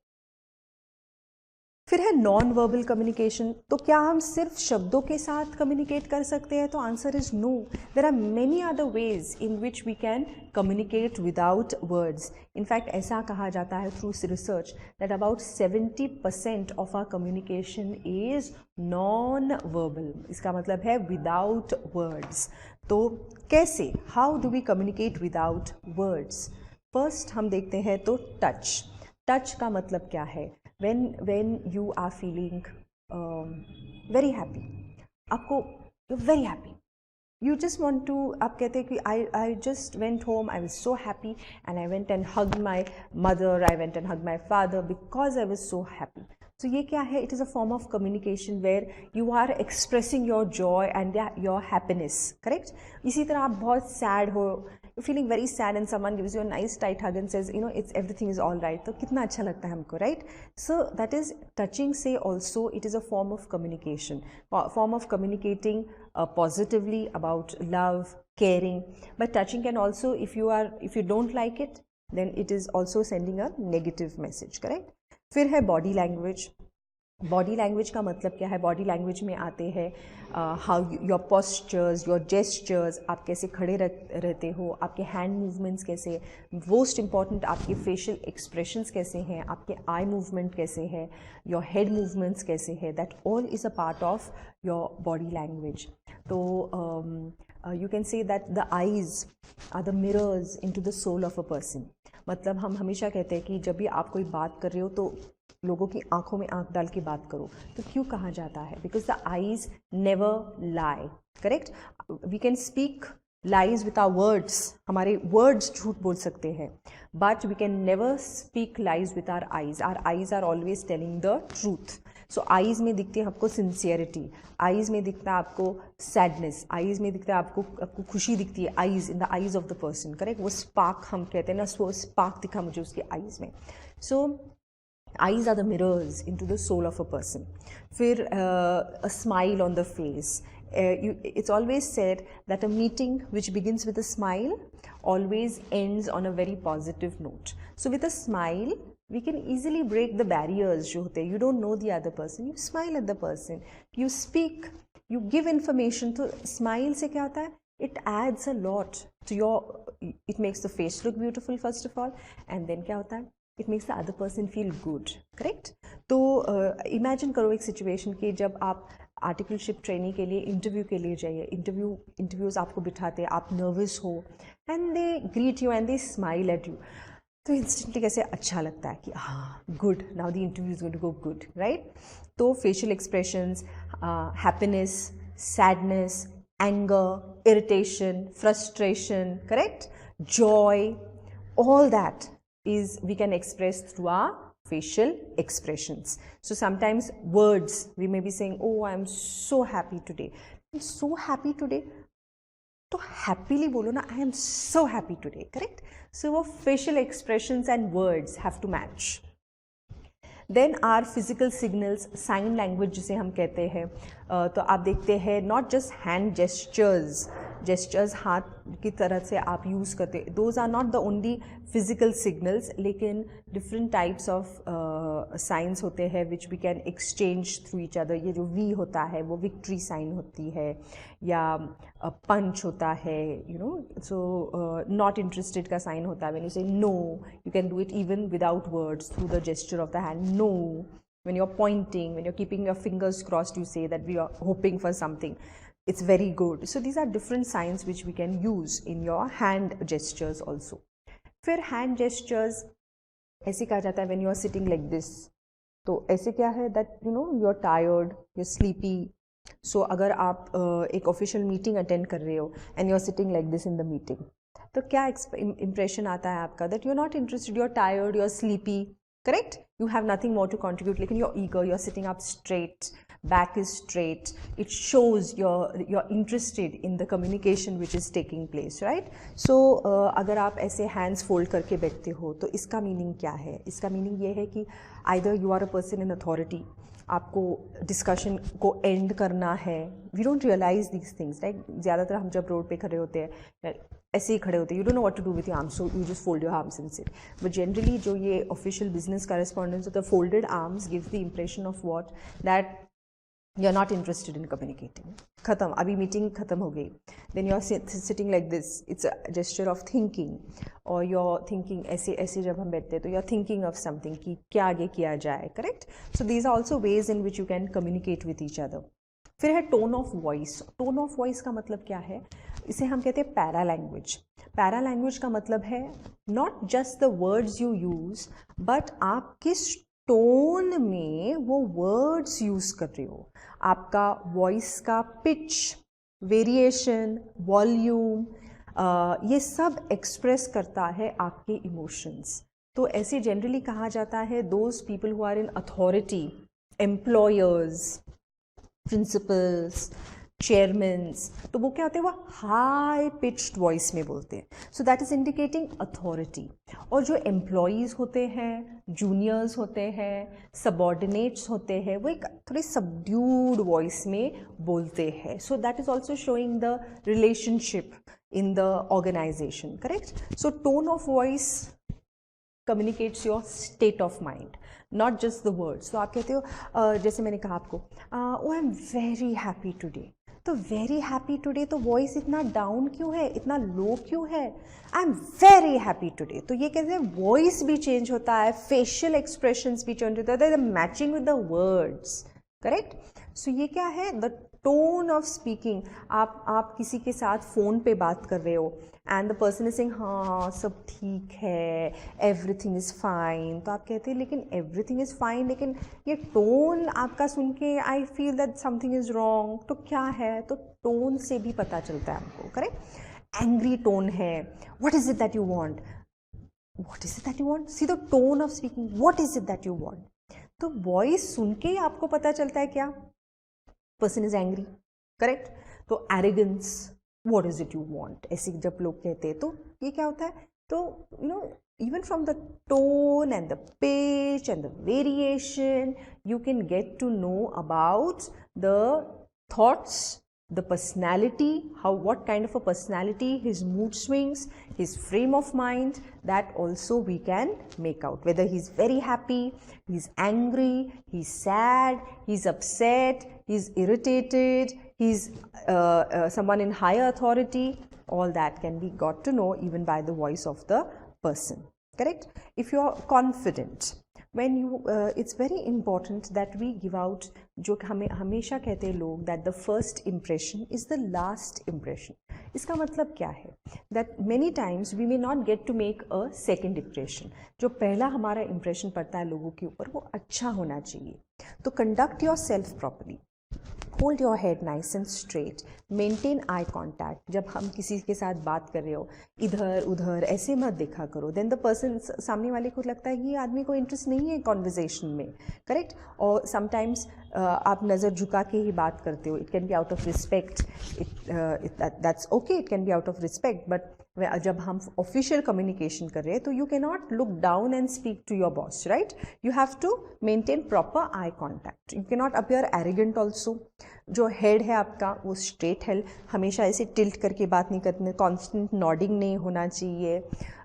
फिर है नॉन वर्बल कम्युनिकेशन. तो क्या हम सिर्फ शब्दों के साथ कम्युनिकेट कर सकते हैं? तो answer is no. There are many other ways in which we can communicate without words. In fact ऐसा कहा जाता है through research that about 70% of our communication is non verbal. इसका मतलब है विदाउट वर्ड्स. तो कैसे, how do we communicate without words? First हम देखते हैं तो टच. टच का मतलब क्या है? when you are feeling very happy, आपको you're very happy, you just want to, आप कहते हैं कि I just went home, I was so happy and I went and hugged my mother, I went and hugged my father because I was so happy. So ये क्या है? It is a form of communication where you are expressing your joy and your happiness, correct? इसी तरह आप बहुत sad हो, you're feeling very sad and someone gives you a nice tight hug and says, you know, it's everything is all right. तो कितना अच्छा लगता है हमको, right? So that is touching say also, it is a form of communication, form of communicating positively about love, caring. But touching can also, if you don't like it, then it is also sending a negative message, correct? फिर है body language. Body language का मतलब क्या है? Body language में आते हैं how your postures, your gestures, आप कैसे खड़े रहते हो, आपके हैंड मूवमेंट्स कैसे, मोस्ट इम्पॉर्टेंट आपके फेशियल एक्सप्रेशंस कैसे हैं, आपके आई मूवमेंट कैसे है, योर हेड मूवमेंट्स कैसे है. That all is a part of your body language. तो you can say that the eyes are the mirrors into the soul of a person. मतलब हम हमेशा कहते हैं कि जब भी आप कोई बात कर रहे हो तो लोगों की आंखों में आंख डाल के बात करो. तो क्यों कहा जाता है? Because the eyes never lie, correct? We can speak lies with our words, हमारे वर्ड्स झूठ बोल सकते हैं, but we can never speak lies with our eyes. Our eyes are always telling the truth. So eyes में दिखती है आपको sincerity, eyes में दिखता है आपको सैडनेस, आईज में दिखता है आपको खुशी दिखती है, eyes in the eyes of the person, correct? वो स्पार्क हम कहते हैं ना, वो स्पार्क दिखा मुझे उसके आईज में. सो eyes are the mirrors into the soul of a person. फिर a smile on the face. It's always said that a meeting which begins with a smile always ends on a very positive note. So with a smile we can easily break the barriers जो होते हैं. You don't know the other person, you smile at the person, you speak, you give information. तो smile से क्या होता है? It adds a lot to your, it makes the face look beautiful first of all, and then क्या होता है? It makes the other person feel good, correct? तो imagine करो एक सिचुएशन कि जब आप आर्टिकलशिप ट्रेनिंग के लिए इंटरव्यू के लिए जाइए, इंटरव्यूज़ आपको बिठाते, आप नर्वस हो, and they greet you and they smile at you. तो इंस्टेंटली कैसे अच्छा लगता है कि हाँ, good, now the interview is going to go good, right? तो facial expressions, happiness, sadness, anger, irritation, frustration, correct, joy, all that is we can express through our facial expressions. So sometimes words, we may be saying, oh, I am so happy today. I'm so happy today. तो happily बोलो ना, I am so happy today, correct? So वो facial expressions and words have to match. Then our physical signals, sign language जिसे हम कहते हैं. तो आप देखते हैं not just hand gestures हाथ की तरह से आप यूज़ करते, those are not the only physical signals, लेकिन different types of signs होते हैं which we can exchange through each other. ये जो V होता है वो victory sign होती है, या punch होता है, you know, so not interested का sign होता है. When you say no, you can do it even without words through the gesture of the hand, no. When you're pointing, when you're keeping your fingers crossed, you say that we are hoping for something. It's very good. So these are different signs which we can use in your hand gestures also. फिर hand gestures ऐसे कहा जाता है when you are sitting like this, तो ऐसे क्या है that you know you are tired, you are sleepy. So अगर आप एक ऑफिशियल मीटिंग अटेंड कर रहे हो and you are sitting like this in the meeting, तो क्या इंप्रेशन आता है आपका that you are not interested, you are tired, you are sleepy. Correct, you have nothing more to contribute, लेकिन you're eager, you're sitting up straight, back is straight, it shows you're interested in the communication which is taking place, right? So अगर आप ऐसे hands fold करके बैठते हो तो इसका meaning क्या है? इसका मीनिंग ये है कि either you are a person in authority, आपको डिस्कशन को एंड करना है. We don't realise these things, right? ज़्यादातर हम जब रोड पे खड़े होते हैं ऐसे ही खड़े होते हैं, you don't know what to do with your arms, so you just fold your arms and sit. But generally जो ये ऑफिशियल बिजनेस करेस्पॉन्डेंस होता है, folded arms gives the impression of what that you are not interested in communicating. खत्म, अभी meeting खत्म हो गई, then you are sitting like this, it's a gesture of thinking. और यू आर थिंकिंग, ऐसे ऐसे जब हम बैठते हैं तो you are thinking of something कि क्या आगे किया जाए. Correct. So these are also ways in which you can communicate with each other. फिर है tone of voice. Tone of voice का मतलब क्या है? इसे हम कहते हैं पैरा लैंग्वेज. पैरा लैंग्वेज का मतलब है not just the words you use, but आप किस टोन में वो वर्ड्स यूज कर रहे हो. आपका वॉइस का पिच, वेरिएशन, वॉल्यूम, ये सब एक्सप्रेस करता है आपके इमोशंस. तो ऐसे जनरली कहा जाता है those people who are in authority, employers, principals, chairmans, तो वो क्या होते हैं, वो हाई पिच्ड वॉइस में बोलते हैं. So that is indicating authority. और जो एम्प्लॉयज़ होते हैं, जूनियर्स होते हैं, सबॉर्डिनेट्स होते हैं, वो एक थोड़ी सबड्यूड वॉइस में बोलते हैं. So that is also showing the relationship in the organization. Correct? So tone of voice communicates your state of mind, not just the words. तो आप कहते हो जैसे मैंने कहा आपको, oh I'm very happy today. तो very happy today तो वॉइस इतना डाउन क्यों है, इतना लो क्यों है? I am very happy today. तो ये कहते हैं वॉइस भी चेंज होता है, फेशियल एक्सप्रेशंस भी चेंज होता है, matching with the words. Correct. So ये क्या है, द टोन ऑफ स्पीकिंग. आप किसी के साथ फ़ोन पे बात कर रहे हो and the person is saying हाँ सब ठीक है, एवरीथिंग इज़ फाइन. तो आप कहते हैं लेकिन एवरीथिंग इज़ फाइन, लेकिन ये टोन आपका सुन के I feel that something is wrong. तो क्या है? तो टोन से भी पता चलता है हमको. करेक्ट. एंग्री टोन है, what is it that you want, what is it that you want. See the tone of speaking, what is it that you want. तो वॉइस सुन के ही आपको पता चलता है क्या पर्सन इज एंग्री. करेक्ट. तो arrogance, what is it you want, ऐसे जब लोग कहते हैं तो ये क्या होता है. तो you know even from the tone and the pitch and the variation you can get to know about the thoughts, the personality, what kind of a personality, his mood swings, his frame of mind, that also we can make out whether he's very happy, he's angry, he's sad, he's upset, he's irritated, he's someone in higher authority. All that can be got to know even by the voice of the person. Correct. If you are confident, when you it's very important that we give out, जो हमें हमेशा कहते हैं लोग, that the first impression is the last impression. इसका मतलब क्या है? That many times we may not get to make a second impression. जो पहला हमारा impression पड़ता है लोगों के ऊपर वो अच्छा होना चाहिए. तो conduct yourself properly. Hold your head nice and straight. Maintain eye contact. जब हम किसी के साथ बात कर रहे हो, इधर उधर ऐसे मत देखा करो. Then the person, सामने वाले को लगता है कि ये आदमी को इंटरेस्ट नहीं है कॉन्वर्जेशन में. करेक्ट. और समटाइम्स आप नज़र झुका के ही बात करते हो. It can be out of respect, that's okay, it can be out of respect. But जब हम ऑफिशियल कम्युनिकेशन कर रहे हैं तो you can not look down and speak to your boss. Right. You have to maintain proper eye contact. You can not appear arrogant also. जो head है आपका वो स्ट्रेट है, हमेशा ऐसे टिल्ट करके बात नहीं करनी, कॉन्स्टेंट नॉडिंग नहीं होना चाहिए.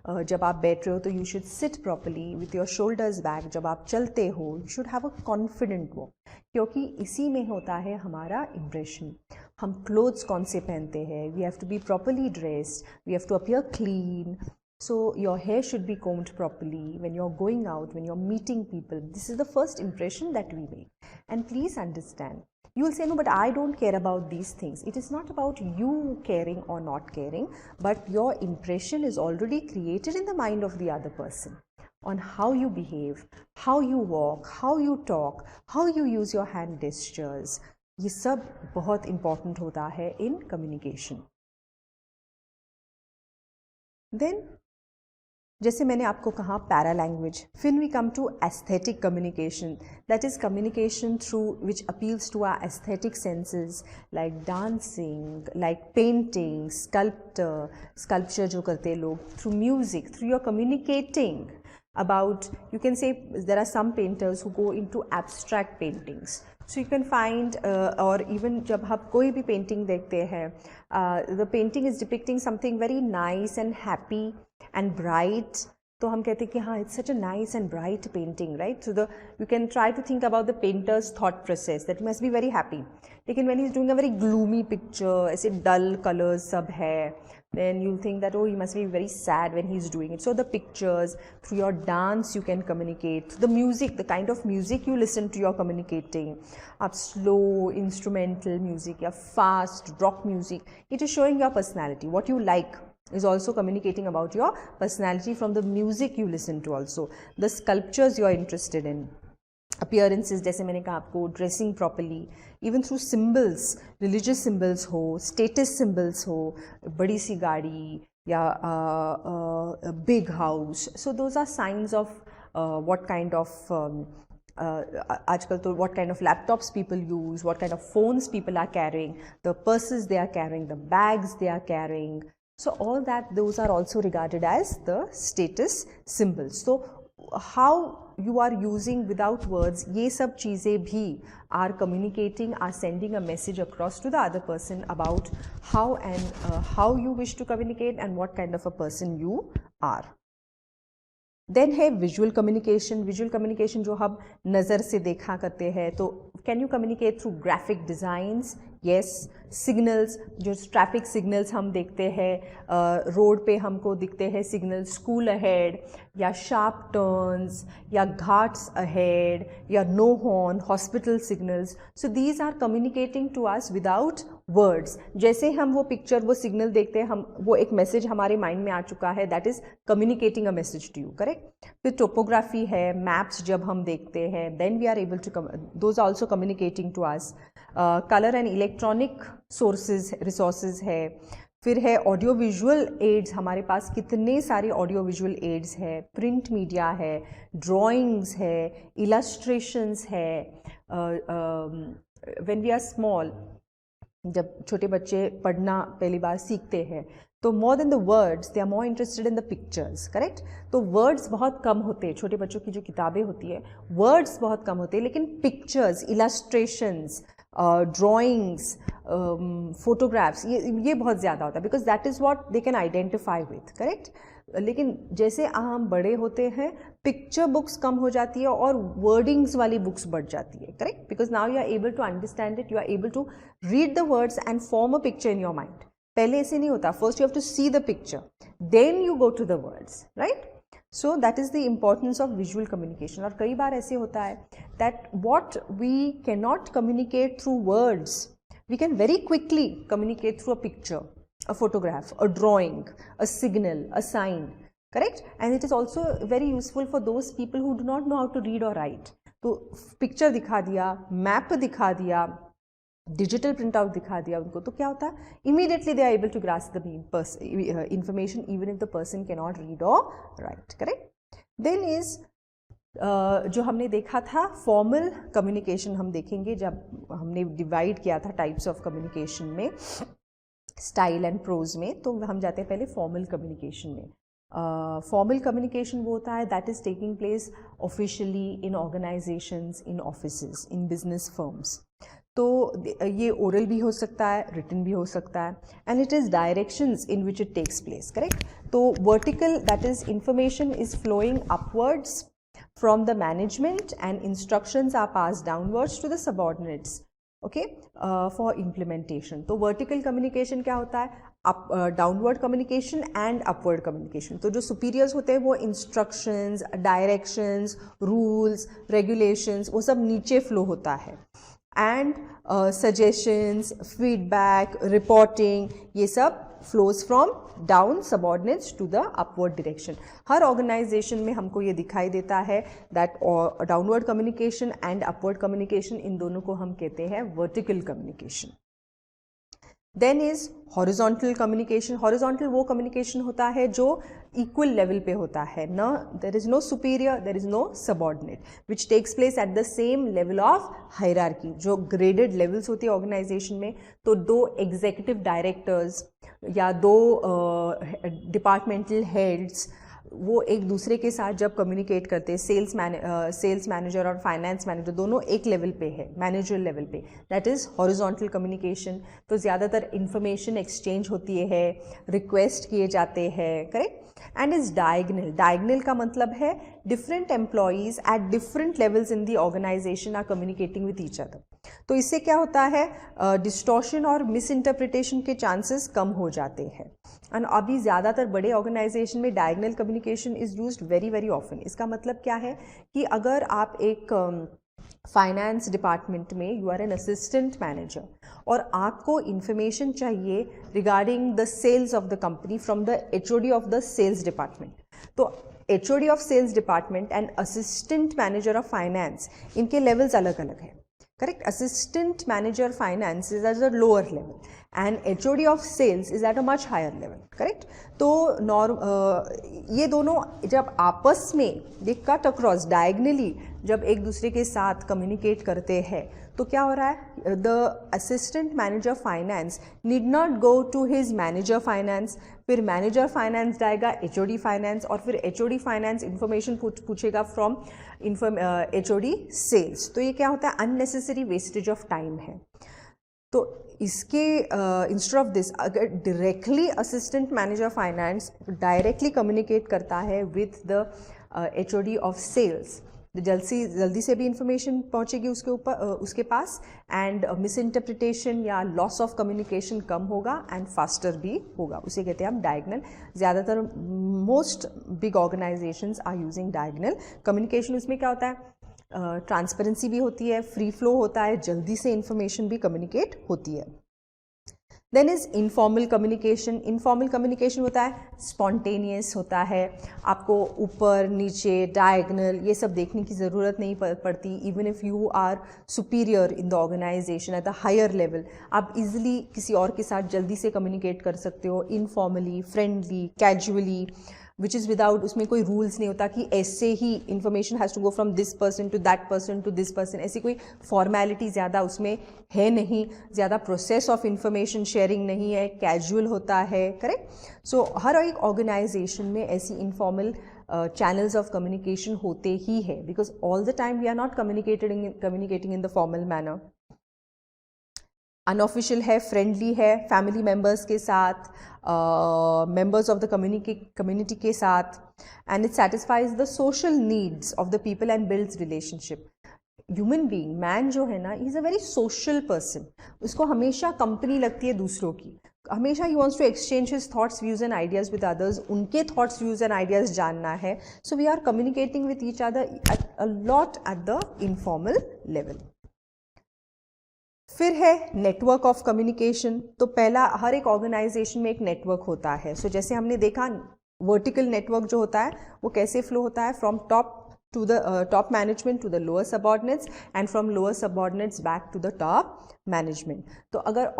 जब आप बैठ रहे हो तो you should seat properly with your shoulders back. जब आप चलते हो you should have a confident walk, क्योंकि इसी में होता है हमारा इम्प्रेशन. हम क्लोथ्स कौन से पहनते हैं, we have to be properly dressed, we have to appear clean. So your hair should be combed properly when you're going out, when you're meeting people. This is the first impression that we make. And please understand, you will say, no, but I don't care about these things. It is not about you caring or not caring, but your impression is already created in the mind of the other person. on how you behave, how you walk, how you talk, how you use your hand gestures. ये सब बहुत important होता है in communication. Then जैसे मैंने आपको कहा para language, फिर we come to aesthetic communication, that is communication through which appeals to our aesthetic senses like dancing, like painting, sculpture जो करते हैं लोग, through music, through your communicating about, you can say there are some painters who go into abstract paintings, so you can find or even जब आप कोई भी painting देखते हैं, the painting is depicting something very nice and happy and bright, तो हम कहते हैं कि हाँ, it's such a nice and bright painting, right? So you can try to think about the painter's thought process, that he must be very happy. लेकिन when he's doing a very gloomy picture, ऐसे dull colors सब है, then you'll think that, oh, he must be very sad when he's doing it. So the pictures, through your dance you can communicate, through the music, the kind of music you listen to, you're communicating. Up slow instrumental music, या fast rock music, it is showing your personality. What you like is also communicating about your personality from the music you listen to also. The sculptures you are interested in. Appearances, जैसे मैंने कहा आपको, dressing properly, even through symbols, religious symbols हो, status symbols हो, बड़ी सी गाड़ी या big house. So those are signs of what kind of आजकल तो what kind of laptops people use, what kind of phones people are carrying, the purses they are carrying, the bags they are carrying. So all that, those are also regarded as the status symbols. So how you are using without words, ये सब चीज़ें भी are communicating, are sending a message across to the other person about how and how you wish to communicate and what kind of a person you are. Then है visual communication. Visual communication जो हम नज़र से देखा करते हैं, तो can you communicate through graphic designs? Yes. Signals, जो traffic signals हम देखते हैं, रोड पे हमको दिखते हैं signals, school ahead या sharp turns या घाट्स ahead या no horn, hospital signals. So these are communicating to us without words. जैसे हम वो picture, वो signal देखते हैं, हम वो एक message हमारे mind में आ चुका है, that is communicating a message to you, correct? फिर topography है, maps जब हम देखते हैं, then we are able to those are also communicating to us. Color and electronic sources resources है. फिर है ऑडियो विजुअल एड्स, हमारे पास कितने सारे ऑडियो विजुअल एड्स है, प्रिंट मीडिया है, ड्राइंग्स है, इलस्ट्रेशंस है. व्हेन वी आर स्मॉल, जब छोटे बच्चे पढ़ना पहली बार सीखते हैं, तो more than the words they are more interested in the pictures, correct? तो वर्ड्स बहुत कम होते हैं, छोटे बच्चों की जो किताबें होती है वर्ड्स बहुत कम होते हैं, लेकिन पिक्चर्स, इलस्ट्रेशंस, ड्राइंग्स, फोटोग्राफ्स, ये बहुत ज़्यादा होता है, because that is what they can identify with, correct? लेकिन जैसे हम बड़े होते हैं, पिक्चर बुक्स कम हो जाती है और वर्डिंग्स वाली बुक्स बढ़ जाती है, correct? Because now you are able to understand it, you are able to read the words and form a picture in your mind. पहले ऐसे नहीं होता, first you have to see the picture, then you go to the words, right? So that is the importance of visual communication. और कई बार ऐसे होता है that what we cannot communicate through words, we can very quickly communicate through a picture, a photograph, a drawing, a signal, a sign, correct? And it is also very useful for those people who do not know how to read or write. तो picture दिखा दिया, map दिखा दिया, digital print out दिखा दिया उनको, तो क्या होता है, immediately they are able to grasp the information even if the person can not read और राइट, करेक्ट? देन इज जो हमने देखा था फॉर्मल कम्युनिकेशन, हम देखेंगे जब हमने डिवाइड किया था टाइप्स ऑफ कम्युनिकेशन में, स्टाइल एंड प्रोज में, तो हम जाते हैं पहले फॉर्मल कम्युनिकेशन में. फॉर्मल कम्युनिकेशन वो होता है that is taking place officially in organisations, in offices, in business firms. तो ये ओरल भी हो सकता है, रिटन भी हो सकता है, and it is directions in which it takes place, correct? तो vertical, that is information is flowing upwards from the management and instructions are pass downwards to the subordinates, okay, for implementation. तो vertical communication क्या होता है, downward communication and upward communication. तो जो superiors होते हैं वो इंस्ट्रक्शंस, डायरेक्शंस, रूल्स, रेगुलेशंस, वो सब नीचे फ्लो होता है, एंड सजेशंस, फीडबैक, रिपोर्टिंग, ये सब flows from down, subordinates to the upward direction. हर ऑर्गेनाइजेशन में हमको ये दिखाई देता है that downward communication and upward communication, इन दोनों को हम कहते हैं vertical communication. Then is horizontal communication. Horizontal वो कम्युनिकेशन होता है जो इक्वल लेवल पे होता है, न there is no superior, there is no subordinate, which takes place at the same level of hierarchy. जो ग्रेडेड लेवल्स होती है ऑर्गेनाइजेशन में, तो दो एग्जीक्यूटिव डायरेक्टर्स या दो डिपार्टमेंटल हेड्स वो एक दूसरे के साथ जब कम्युनिकेट करते हैं, सेल्स मैनेजर और फाइनेंस मैनेजर दोनों एक लेवल पे है, मैनेजर लेवल पे, दैट इज़ हॉरिजॉन्टल कम्युनिकेशन। तो ज़्यादातर इंफॉर्मेशन एक्सचेंज होती है, रिक्वेस्ट किए जाते हैं, correct. And is diagonal. Diagonal का मतलब है different employees at different levels in the organisation are communicating with each other. तो इससे क्या होता है, डिस्टॉर्शन और मिस इंटरप्रिटेशन के चांसेस कम हो जाते हैं। एंड अभी ज़्यादातर बड़े ऑर्गेनाइजेशन में diagonal communication is used very very often. इसका मतलब क्या है कि अगर आप एक फाइनेंस डिपार्टमेंट में you are an assistant manager और आपको इंफॉर्मेशन चाहिए regarding the sales of the company from the HOD of the sales department, तो HOD of sales department and assistant manager of finance, इनके लेवल्स अलग अलग हैं, correct. Assistant manager finance is at a lower level and HOD of sales is at a much higher level, correct. तो ये दोनों जब आपस में दे कट अक्रॉस डायगनली, जब एक दूसरे के साथ कम्युनिकेट करते हैं, तो क्या हो रहा है, the assistant manager finance need not go to his manager finance, फिर मैनेजर फाइनेंस जाएगा HOD फाइनेंस, और फिर HOD फाइनेंस इंफॉर्मेशन पूछेगा फ्रॉम HOD सेल्स। तो ये क्या होता है, अननेसेसरी वेस्टेज ऑफ टाइम है। तो इसके इंस्टेड ऑफ दिस, अगर directly assistant manager finance directly communicate करता है with the HOD of sales, जल्दी से भी इंफॉर्मेशन पहुंचेगी उसके ऊपर, उसके पास, एंड मिस इंटरप्रिटेशन या लॉस ऑफ कम्युनिकेशन कम होगा एंड फास्टर भी होगा। उसे कहते हैं हम डायगनल। ज़्यादातर most big organisations are using diagonal communication. उसमें क्या होता है, ट्रांसपेरेंसी भी होती है, फ्री फ्लो होता है, जल्दी से इंफॉर्मेशन भी कम्युनिकेट होती है। Then is informal communication. Informal communication होता है स्पॉन्टेनियस होता है, आपको ऊपर नीचे डायगनल ये सब देखने की ज़रूरत नहीं पड़ती। Even if you are superior in the organisation at the higher level, आप इजीली किसी और के साथ जल्दी से कम्युनिकेट कर सकते हो, informally, friendly, casually, which is without, उसमें कोई रूल्स नहीं होता कि ऐसे ही information has to go from this person to that person to this person, ऐसी कोई फॉर्मेलिटी ज़्यादा उसमें है नहीं, ज़्यादा प्रोसेस ऑफ इंफॉर्मेशन शेयरिंग नहीं है, कैजुअल होता है, करेक्ट। सो हर एक ऑर्गेनाइजेशन में ऐसी इनफॉर्मल चैनल्स ऑफ कम्युनिकेशन होते ही है, because all the time we are not communicating in the formal manner. Unofficial है, फ्रेंडली है, फैमिली मेम्बर्स के साथ, मेम्बर्स ऑफ द कम्युनिटी के साथ, and it satisfies the social needs of the people and builds relationship. Human being, man जो है ना, is a very social person. उसको हमेशा कंपनी लगती है दूसरों की, हमेशा ही wants to exchange his thoughts, views and ideas with others, उनके थॉट्स, व्यूज एंड आइडियाज जानना है। So we are communicating with each other a lot at the informal level. फिर है नेटवर्क ऑफ कम्युनिकेशन। तो पहला, हर एक ऑर्गेनाइजेशन में एक नेटवर्क होता है। सो जैसे हमने देखा, वर्टिकल नेटवर्क जो होता है वो कैसे फ्लो होता है, from top to the top management to the lower subordinates and from lower subordinates back to the top management। तो अगर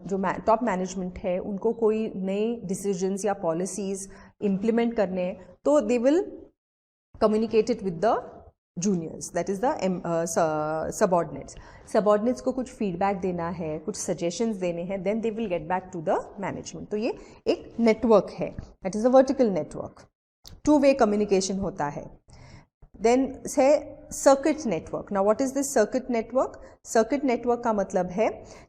जो top management है उनको कोई नए decisions या policies implement करने हैं, तो they will communicate it with the juniors, that is the subordinates। subordinates को कुछ feedback देना है, कुछ suggestions देने हैं, then they will get back to the management। तो ये एक network है, that is a vertical network। two-way communication होता है। देन है circuit network. Now what is this circuit network? Circuit network का मतलब है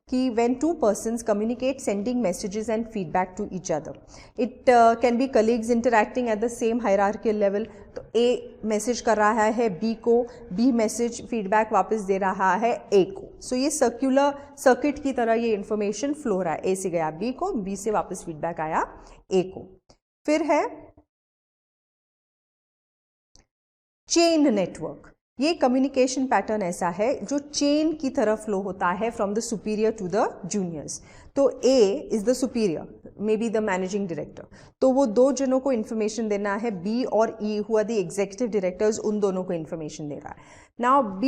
कि when two persons communicate sending messages and feedback to each other, it can be colleagues interacting at the same hierarchical level. तो a message कर रहा है B को, B message feedback वापस दे रहा है ए को। सो ये सर्क्यूलर सर्किट की तरह ये इंफॉर्मेशन फ्लो हो रहा है, ए से गया बी को, बी से वापस फीडबैक आया ए को। फिर है चेन नेटवर्क। ये कम्युनिकेशन पैटर्न ऐसा है जो चेन की तरह फ्लो होता है from the superior to the juniors. तो A is the superior, may be the managing director, तो वो दो जनों को इन्फॉर्मेशन देना है, B और E who are the executive directors, उन दोनों को इन्फॉर्मेशन दे रहा है. Now B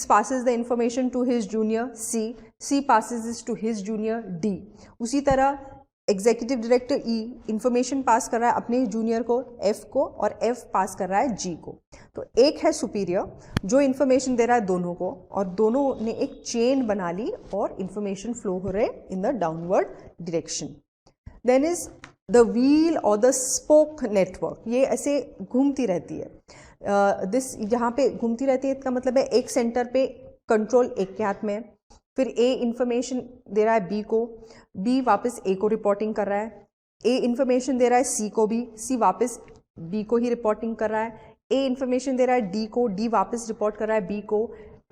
passes the information to his junior C passes this to his junior D. उसी तरह executive director E information pass कर रहा है अपने जूनियर को F को, और F पास कर रहा है G को. तो एक है सुपीरियर जो इंफॉर्मेशन दे रहा है दोनों को, और दोनों ने एक चेन बना ली और इंफॉर्मेशन फ्लो हो रहे in the downward direction. Then is the wheel और द स्पोक नेटवर्क. ये ऐसे घूमती रहती है. दिस यहाँ पे घूमती रहती है, इसका मतलब है एक सेंटर पे कंट्रोल एक के हाथ में है, फिर A इंफॉर्मेशन दे रहा है B को, B वापस A को रिपोर्टिंग कर रहा है, A इंफॉर्मेशन दे रहा है C को भी, C वापस B को ही रिपोर्टिंग कर रहा है, A इंफॉर्मेशन दे रहा है D को, D वापस रिपोर्ट कर रहा है B को,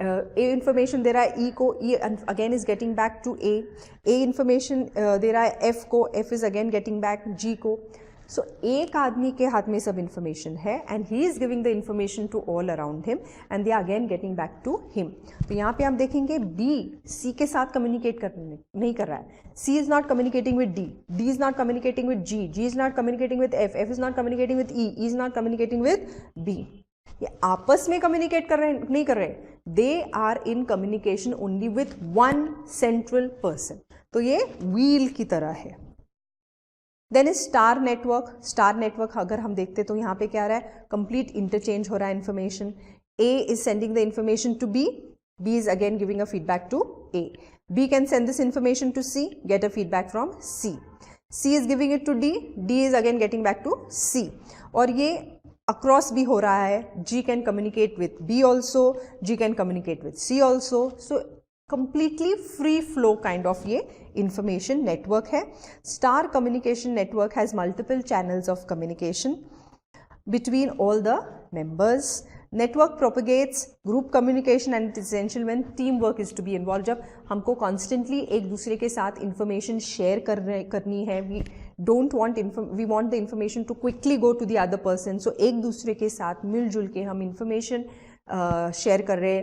A इंफॉर्मेशन दे रहा है E को, E again is getting back to A information दे रहा है F को, F is again getting back G को. सो एक आदमी के हाथ में सब इंफॉर्मेशन है and he is giving the information to all around him and they are again getting back to him. तो यहाँ पे आप देखेंगे B C के साथ कम्युनिकेट नहीं कर रहा है. C is not communicating with D, D is not communicating with G, G is not communicating with F, F is not communicating with E, E is not communicating with B. ये आपस में communicate कर रहे नहीं कर रहे, they are in communication only with one central person. तो ये व्हील की तरह है. Then is star network. Star network अगर हम देखते तो यहाँ पे क्या आ रहा है, कंप्लीट इंटरचेंज हो रहा है information. A is sending the information to B, B is again giving a feedback to A, B can send this information to C, get a feedback from C, C is giving it to D, D is again getting back to C. और ये across भी हो रहा है, G can communicate with B also, G can communicate with C also. So completely free flow kind of ये information network है. Star communication network has multiple channels of communication between all the members. Network propagates group communication and it is essential when teamwork is to be involved. जब हमको constantly एक दूसरे के साथ information share करनी है, we want the information to quickly go to the other person. So एक दूसरे के साथ मिलजुल के हम information शेयर कर रहे,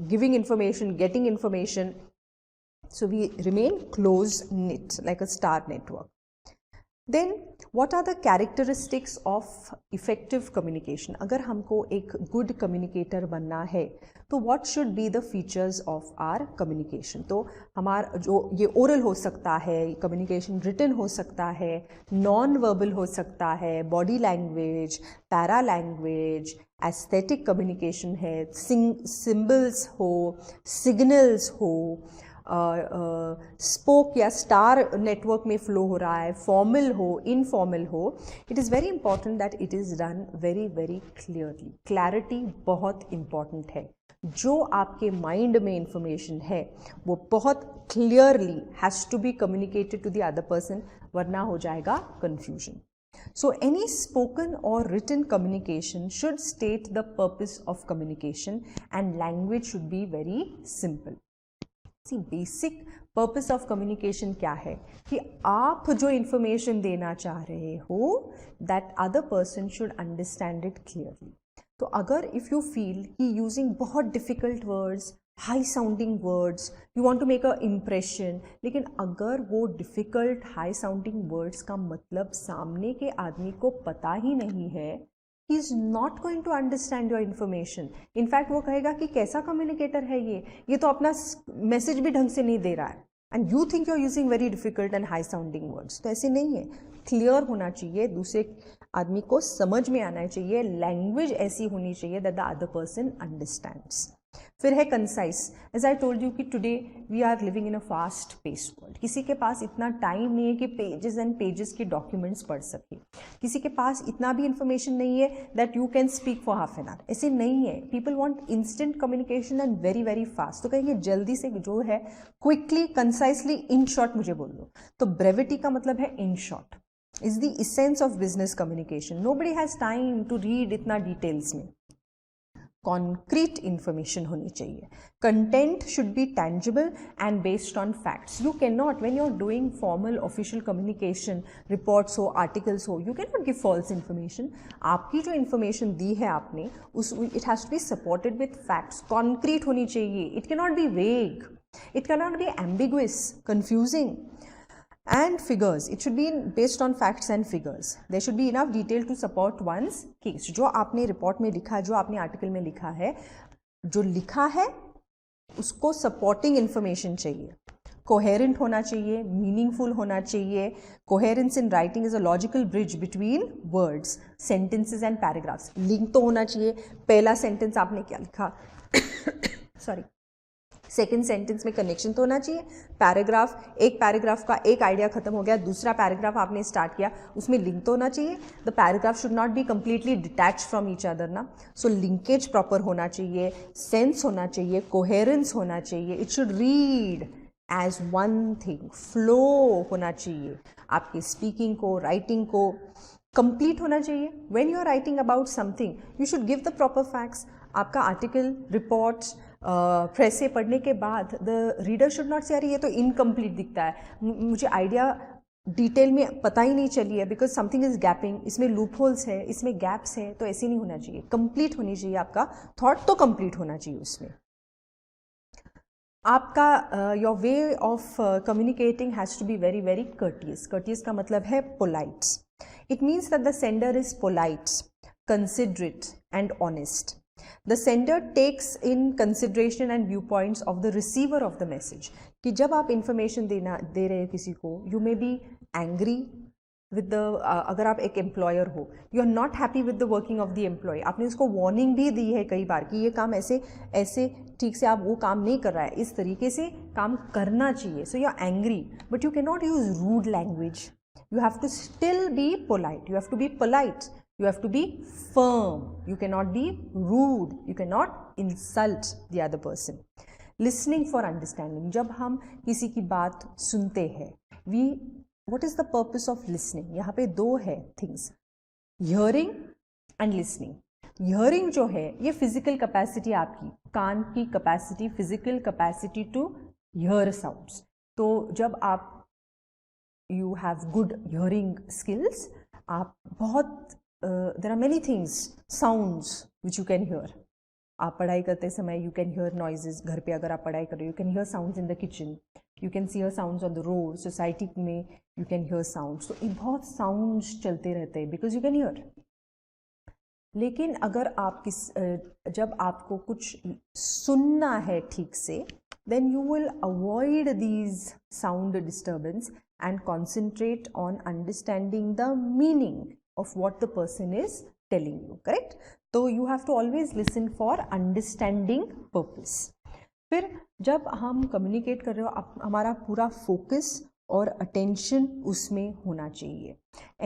giving information, getting information. So we remain close knit like a star network. Then what are the characteristics of effective communication? अगर हमको एक good communicator बनना है तो what should be the features of our communication? तो हमारा जो ये oral हो सकता है, communication written हो सकता है, non verbal हो सकता है, body language, para language, aesthetic communication है, symbols हो, signals हो, स्पोक या स्टार नेटवर्क में फ्लो हो रहा है, फॉर्मल हो, इनफॉर्मल हो. It is very important that it is done very very clearly. Clarity बहुत इंपॉर्टेंट है. जो आपके माइंड में इंफॉर्मेशन है वो बहुत clearly has to be communicated to the other person, वरना हो जाएगा confusion. So any spoken or written communication should state the purpose of communication and language should be very simple. See, basic purpose of communication क्या है कि आप जो information देना चाह रहे हो that other person should understand it clearly. तो अगर if you feel कि using बहुत difficult words, high sounding words, you want to make a impression, लेकिन अगर वो difficult high sounding words का मतलब सामने के आदमी को पता ही नहीं है, he is not going to understand your information. In fact वो कहेगा कि कैसा communicator है ये तो अपना मैसेज भी ढंग से नहीं दे रहा है, and you think you're using very difficult and high sounding words. तो ऐसे नहीं है. क्लियर होना चाहिए, दूसरे आदमी को समझ में आना चाहिए, लैंग्वेज ऐसी होनी चाहिए that the other person understands. फिर है concise. As I told you कि today we are living in a fast paced world. किसी के पास इतना टाइम नहीं है कि पेजेस एंड पेजेस के डॉक्यूमेंट्स पढ़ सके. किसी के पास इतना भी इंफॉर्मेशन नहीं है that you can speak for half an hour. ऐसे नहीं है. People want instant communication and very very fast. तो कहेंगे जल्दी से जो है क्विकली, कंसाइसली, इन शॉर्ट मुझे बोल दो. तो ब्रेविटी का मतलब है in short is the essence of business communication. Nobody has time to read इतना डिटेल्स में. कॉन्क्रीट इंफॉर्मेशन होनी चाहिए. Content should be tangible and based on facts. You can not, when you are doing formal official communication, reports हो, articles हो, you can not give false information. आपकी जो information दी है आपने उस, it has to be supported with facts. Concrete होनी चाहिए. इट कैन नॉट बी वेग. It cannot be ambiguous, confusing, and figures. It should be based on facts and figures. There should be enough detail to support one's case. जो आपने report में लिखा, जो आपने article में लिखा है, जो लिखा है उसको सपोर्टिंग इंफॉर्मेशन चाहिए, कोहेरेंट होना चाहिए, मीनिंगफुल होना चाहिए. Coherence in writing is a logical bridge between words, sentences and paragraphs. Link तो होना चाहिए. पहला सेंटेंस आपने क्या लिखा, सॉरी, सेकेंड सेंटेंस में कनेक्शन तो होना चाहिए. पैराग्राफ, एक पैराग्राफ का एक आइडिया खत्म हो गया, दूसरा पैराग्राफ आपने स्टार्ट किया, उसमें लिंक तो होना चाहिए. The paragraph should not be completely detach from each other ना. सो लिंकेज प्रॉपर होना चाहिए, सेंस होना चाहिए, कोहेरेंस होना चाहिए. It should read as one thing, flow होना चाहिए. आपके स्पीकिंग को, राइटिंग को कंप्लीट होना चाहिए. When you are writing about something you should give the proper facts. आपका आर्टिकल, रिपोर्ट्स प्रेस से पढ़ने के बाद द रीडर शुड नॉट से यार ये तो इनकम्प्लीट दिखता है, मुझे आइडिया डिटेल में पता ही नहीं चली है, बिकॉज समथिंग इज गैपिंग, इसमें लूप होल्स है, इसमें गैप्स है. तो ऐसे नहीं होना चाहिए. कंप्लीट होनी चाहिए, आपका थॉट तो कंप्लीट होना चाहिए उसमें. आपका your way of communicating has to be very very courteous. Courteous का मतलब है polite. It means that the sender is polite, considerate and honest. The sender takes in consideration and viewpoints of the receiver of the message. कि जब आप information दे रहे हैं किसी को, you may be angry with the अगर आप एक employer हो, you are not happy with the working of the employee. आपने उसको warning भी दी है कई बार कि ये काम ऐसे ऐसे ठीक से आप वो काम नहीं कर रहा है, इस तरीके से काम करना चाहिए. So you are angry, but you cannot use rude language. You have to still be polite. You have to be polite. You have to be firm. You cannot be rude. You cannot insult the other person. Listening for understanding. जब हम किसी की बात सुनते हैं, what is the purpose of listening? यहाँ पे दो है things. Hearing and listening. Hearing जो है ये physical capacity आपकी, कान की capacity, physical capacity to hear sounds. तो जब आप you have good hearing skills, आप बहुत there are many things, sounds which you can hear. आप पढ़ाई करते समय you can hear noises. घर पे अगर आप पढ़ाई कर रहे हो you can hear sounds in the kitchen. You can hear sounds on the road. Society में you can hear sounds. तो बहुत sounds चलते रहते हैं because you can hear. लेकिन अगर आप जब आपको कुछ सुनना है ठीक से, then you will avoid these sound disturbance and concentrate on understanding the meaning of what the person is telling you, correct? So you have to always listen for understanding purpose. फिर जब हम communicate कर रहे हो, हमारा पूरा focus और attention उसमें होना चाहिए.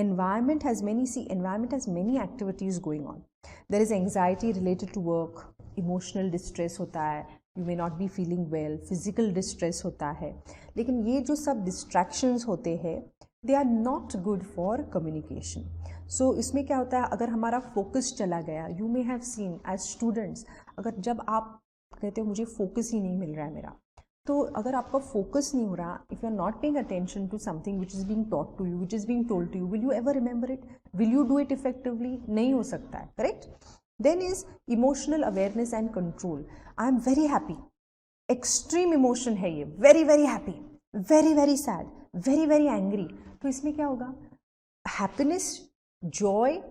Environment has many activities going on. There is anxiety related to work, emotional distress होता है, you may not be feeling well, physical distress होता है. लेकिन ये जो सब distractions होते हैं, they are not good for communication. So इसमें क्या होता है, अगर हमारा focus चला गया, you may have seen as students, अगर जब आप कहते हो मुझे focus ही नहीं मिल रहा है मेरा, तो अगर आपका focus नहीं हो रहा, if you are not paying attention to something which is being taught to you, which is being told to you, will you ever remember it? Will you do it effectively? नहीं हो सकता है, correct? Then is emotional awareness and control. I am very happy. Extreme emotion है ये, very very happy, very very sad, very very angry. तो इसमें क्या होगा? Happiness, joy,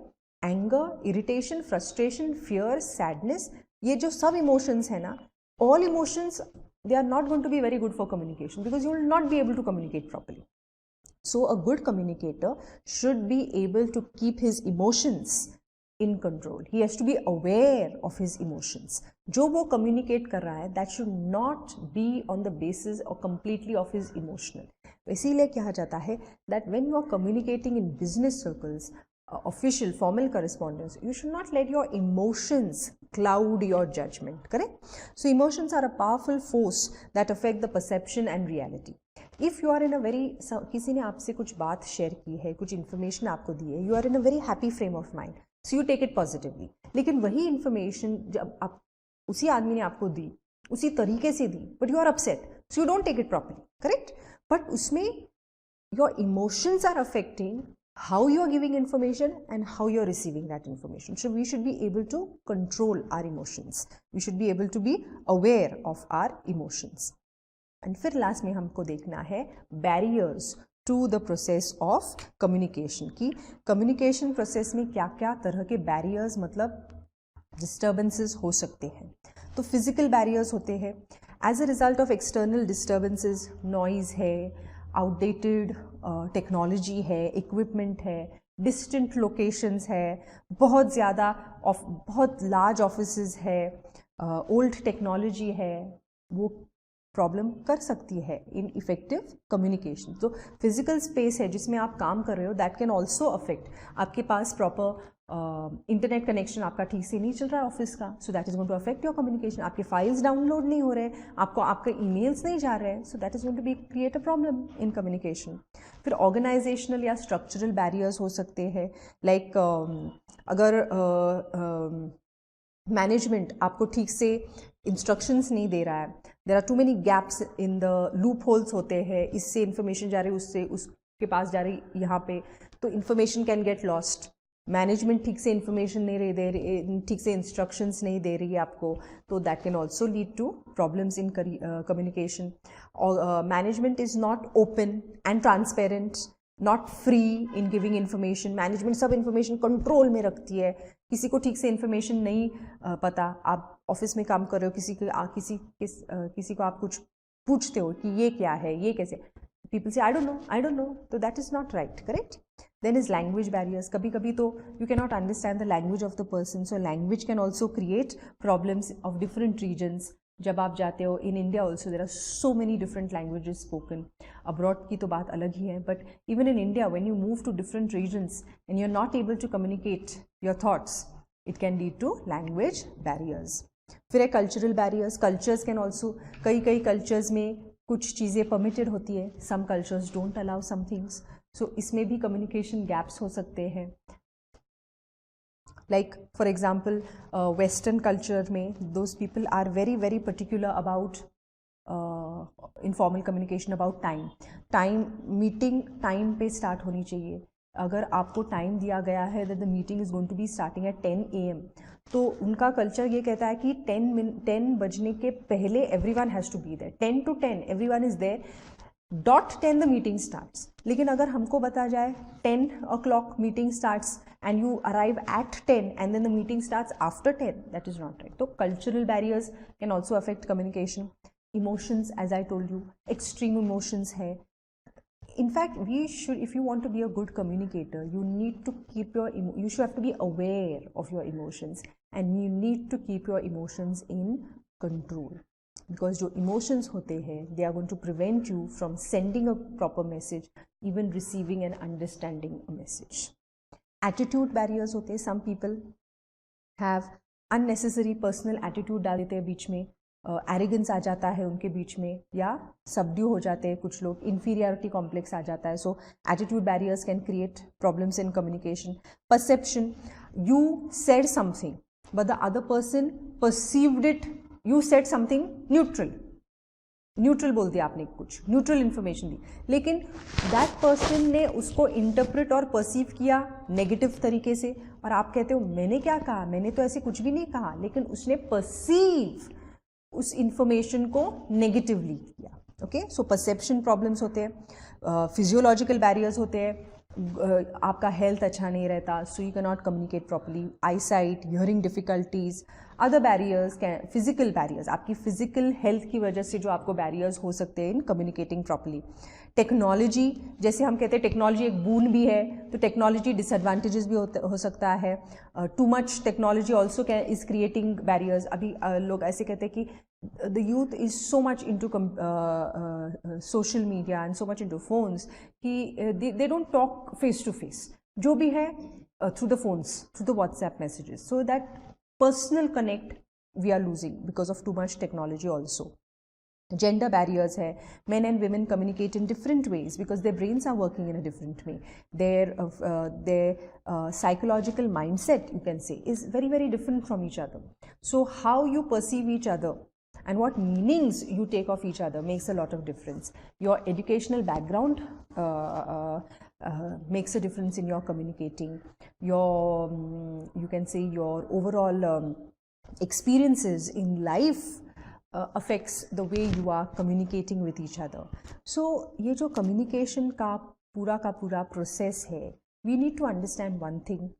anger, irritation, frustration, fear, sadness, ये जो सब emotions है ना, all emotions, they are not going to be very good for communication because you will not be able to communicate properly. So a good communicator should be able to keep his emotions in control. He has to be aware of his emotions. जो वो communicate कर रहा है, that should not be on the basis or completely of his emotional. इसीलिए कहा जाता है that when you are communicating in business circles, official formal correspondence, you should not let your emotions cloud your judgment, correct? So emotions are a powerful force that affect the perception and reality. If you are in a very, किसी ने आपसे कुछ बात share की है, कुछ information आपको दी है, you are in a very happy frame of mind, so you take it positively. लेकिन वही information जब आप उसी आदमी ने आपको दी, उसी तरीके से दी, but you are upset, so you don't take it properly, correct? But उसमें your emotions are affecting how you are giving information and how you are receiving that information. So we should be able to control our emotions. We should be able to be aware of our emotions. And फिर last में हमको देखना है barriers to the process of communication, की communication process में क्या क्या तरह के बैरियर्स मतलब डिस्टर्बेंसेस हो सकते हैं। तो फिजिकल बैरियर्स होते हैं as a result of external disturbances, noise है, आउटडेटेड टेक्नोलॉजी है, इक्विपमेंट है, डिस्टेंट लोकेशंस है, बहुत ज़्यादा बहुत लार्ज ऑफिसेज है, ओल्ड टेक्नोलॉजी है, वो प्रॉब्लम कर सकती है इन इफेक्टिव कम्युनिकेशन। तो फिजिकल स्पेस है जिसमें आप काम कर रहे हो, दैट कैन ऑल्सो अफेक्ट। आपके पास प्रॉपर इंटरनेट कनेक्शन आपका ठीक से नहीं चल रहा है ऑफिस का, so that is going to affect your communication. आपके फाइल्स डाउनलोड नहीं हो रहे, आपको आपके ईमेल्स नहीं जा रहे हैं, so that is going to be create a problem in communication. फिर ऑर्गेनाइजेशनल या स्ट्रक्चरल बैरियर्स हो सकते हैं, लाइक अगर मैनेजमेंट आपको ठीक से इंस्ट्रक्शंस नहीं दे रहा है, there are too many gaps in the loopholes होते हैं, इससे इन्फॉर्मेशन जा रही है उससे उसके पास जा रही यहाँ पे, तो information can get lost. Management ठीक से इन्फॉर्मेशन नहीं दे रही, ठीक से इंस्ट्रक्शंस नहीं दे रही है आपको, तो that can also lead to problems in communication. और management is not open and transparent, not free in giving information. Management सब इन्फॉर्मेशन कंट्रोल में रखती है, किसी को ठीक से इन्फॉर्मेशन नहीं पता। आप ऑफिस में काम कर रहे हो, किसी को आप कुछ पूछते हो कि ये क्या है, ये कैसे, पीपल से आई डोंट नो, तो that is not right, correct. Then is language barriers, कभी कभी तो you can not understand the language of the person, so language can also create problems of different reasons. जब आप जाते हो in India also there are so many different languages spoken, abroad की तो बात अलग ही है, but even in India when you move to different regions and you are not able to communicate your thoughts, it can lead to language barriers. फिर है cultural barriers, cultures can also, कई cultures में कुछ चीज़ें permitted होती है, some cultures don't allow some things, so इसमें भी कम्युनिकेशन गैप्स हो सकते हैं। Like for example western culture में those people are very particular about informal communication, about time meeting time पे स्टार्ट होनी चाहिए। अगर आपको टाइम दिया गया है that the meeting is going to be starting at 10 AM, तो उनका कल्चर ये कहता है कि 10 बजने के पहले everyone has to be there, 10 to 10 everyone is there, .10 the meeting starts. लेकिन अगर हमको बता जाए 10 o'clock meeting starts and you arrive at 10 and then the meeting starts after 10, that is not right. तो cultural barriers can also affect communication. Emotions, as I told you, extreme emotions है। In fact, if you want to be a good communicator, you need to you should have to be aware of your emotions, and you need to keep your emotions in control, because जो emotions होते हैं, they are going to prevent you from sending a proper message, even receiving and understanding a message. Attitude barriers होते हैं, some people have unnecessary personal attitude डाल देते हैं बीच में, एरिगेंस आ जाता है उनके बीच में, या सबड्यू हो जाते हैं कुछ लोग, इन्फीरियरिटी कॉम्प्लेक्स आ जाता है, so attitude barriers can create problems in communication. Perception, you said something but the other person perceived it, you said something neutral बोल दिया आपने, कुछ न्यूट्रल इन्फॉर्मेशन दी, लेकिन दैट पर्सन ने उसको इंटरप्रेट और परसीव किया नेगेटिव तरीके से, और आप कहते हो मैंने क्या कहा, मैंने तो ऐसे कुछ भी नहीं कहा, लेकिन उसने परसीव उस इंफॉर्मेशन को नेगेटिवली किया। ओके, सो परसेप्शन प्रॉब्लम्स होते हैं। फिजियोलॉजिकल बैरियर्स होते हैं, आपका हेल्थ अच्छा नहीं रहता, so you can not communicate properly, I site, hearing difficulties. Other barriers, physical barriers, आपकी फिजिकल हेल्थ की वजह से जो आपको बैरियर्स हो सकते हैं इन कम्युनिकेटिंग प्रॉपरली। टेक्नोलॉजी, जैसे हम कहते हैं टेक्नोलॉजी एक बून भी है, तो टेक्नोलॉजी डिसएडवांटेजेस भी हो सकता है। Too much technology also is creating barriers. अभी लोग ऐसे कहते हैं कि the youth is so much into social media and so much into phones कि they don't talk face to face, जो भी है through the phones, through the WhatsApp messages, so that personal connect we are losing because of too much technology also. Gender barriers hai, men and women communicate in different ways because their brains are working in a different way. Their psychological mindset, you can say, is very different from each other. So how you perceive each other and what meanings you take of each other makes a lot of difference. Your educational background makes a difference in your communicating. Your you can say your overall experiences in life affects the way you are communicating with each other. So ये जो communication का पूरा process है, we need to understand one thing,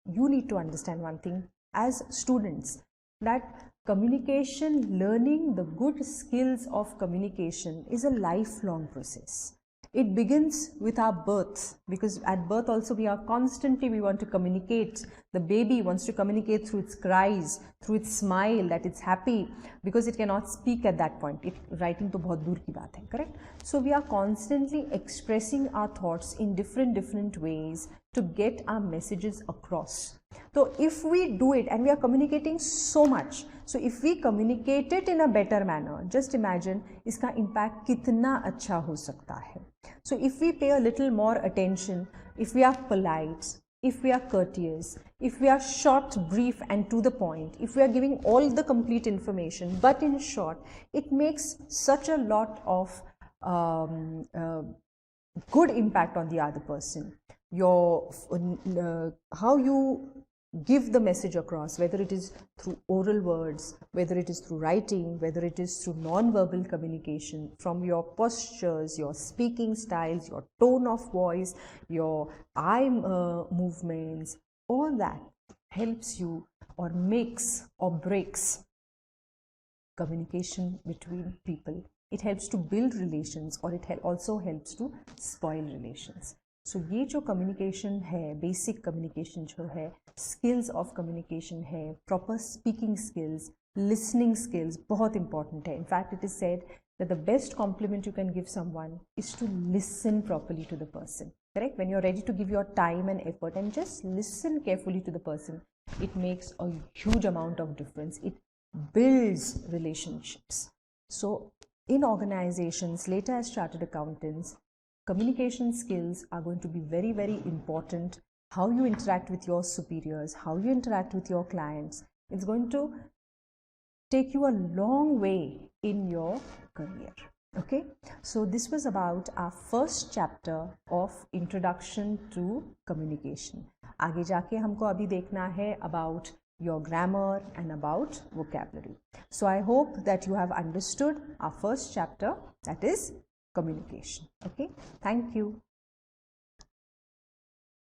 you need to understand one thing as students, that communication, learning the good skills of communication is a lifelong process. It begins with our birth, because at birth also we want to communicate. The baby wants to communicate through its cries, through its smile, that it's happy, because it cannot speak at that point. Writing to bahut dur ki baat hai, correct? So we are constantly expressing our thoughts in different ways to get our messages across. So if we do it, and we are communicating so much, so if we communicate it in a better manner, just imagine iska impact kitna acha ho sakta hai. So if we pay a little more attention, if we are polite, if we are courteous, if we are short, brief and to the point, if we are giving all the complete information but in short, it makes such a lot of good impact on the other person. Your how you give the message across, whether it is through oral words, whether it is through writing, whether it is through non-verbal communication, from your postures, your speaking styles, your tone of voice, your eye movements, all that helps you or makes or breaks communication between people. It helps to build relations, or it also helps to spoil relations. So ये जो communication है, basic communication जो है, skills of communication है, proper speaking skills, listening skills बहुत important है. In fact, it is said that the best compliment you can give someone is to listen properly to the person. Correct? When you're ready to give your time and effort and just listen carefully to the person, it makes a huge amount of difference. It builds relationships. So in organizations, later as chartered accountants, communication skills are going to be very important. How you interact with your superiors, how you interact with your clients, it's going to take you a long way in your career. Okay, so this was about our first chapter of introduction to communication. आगे जाके हमको अभी देखना है about your grammar and about vocabulary. So I hope that you have understood our first chapter, that is communication. Okay, thank you.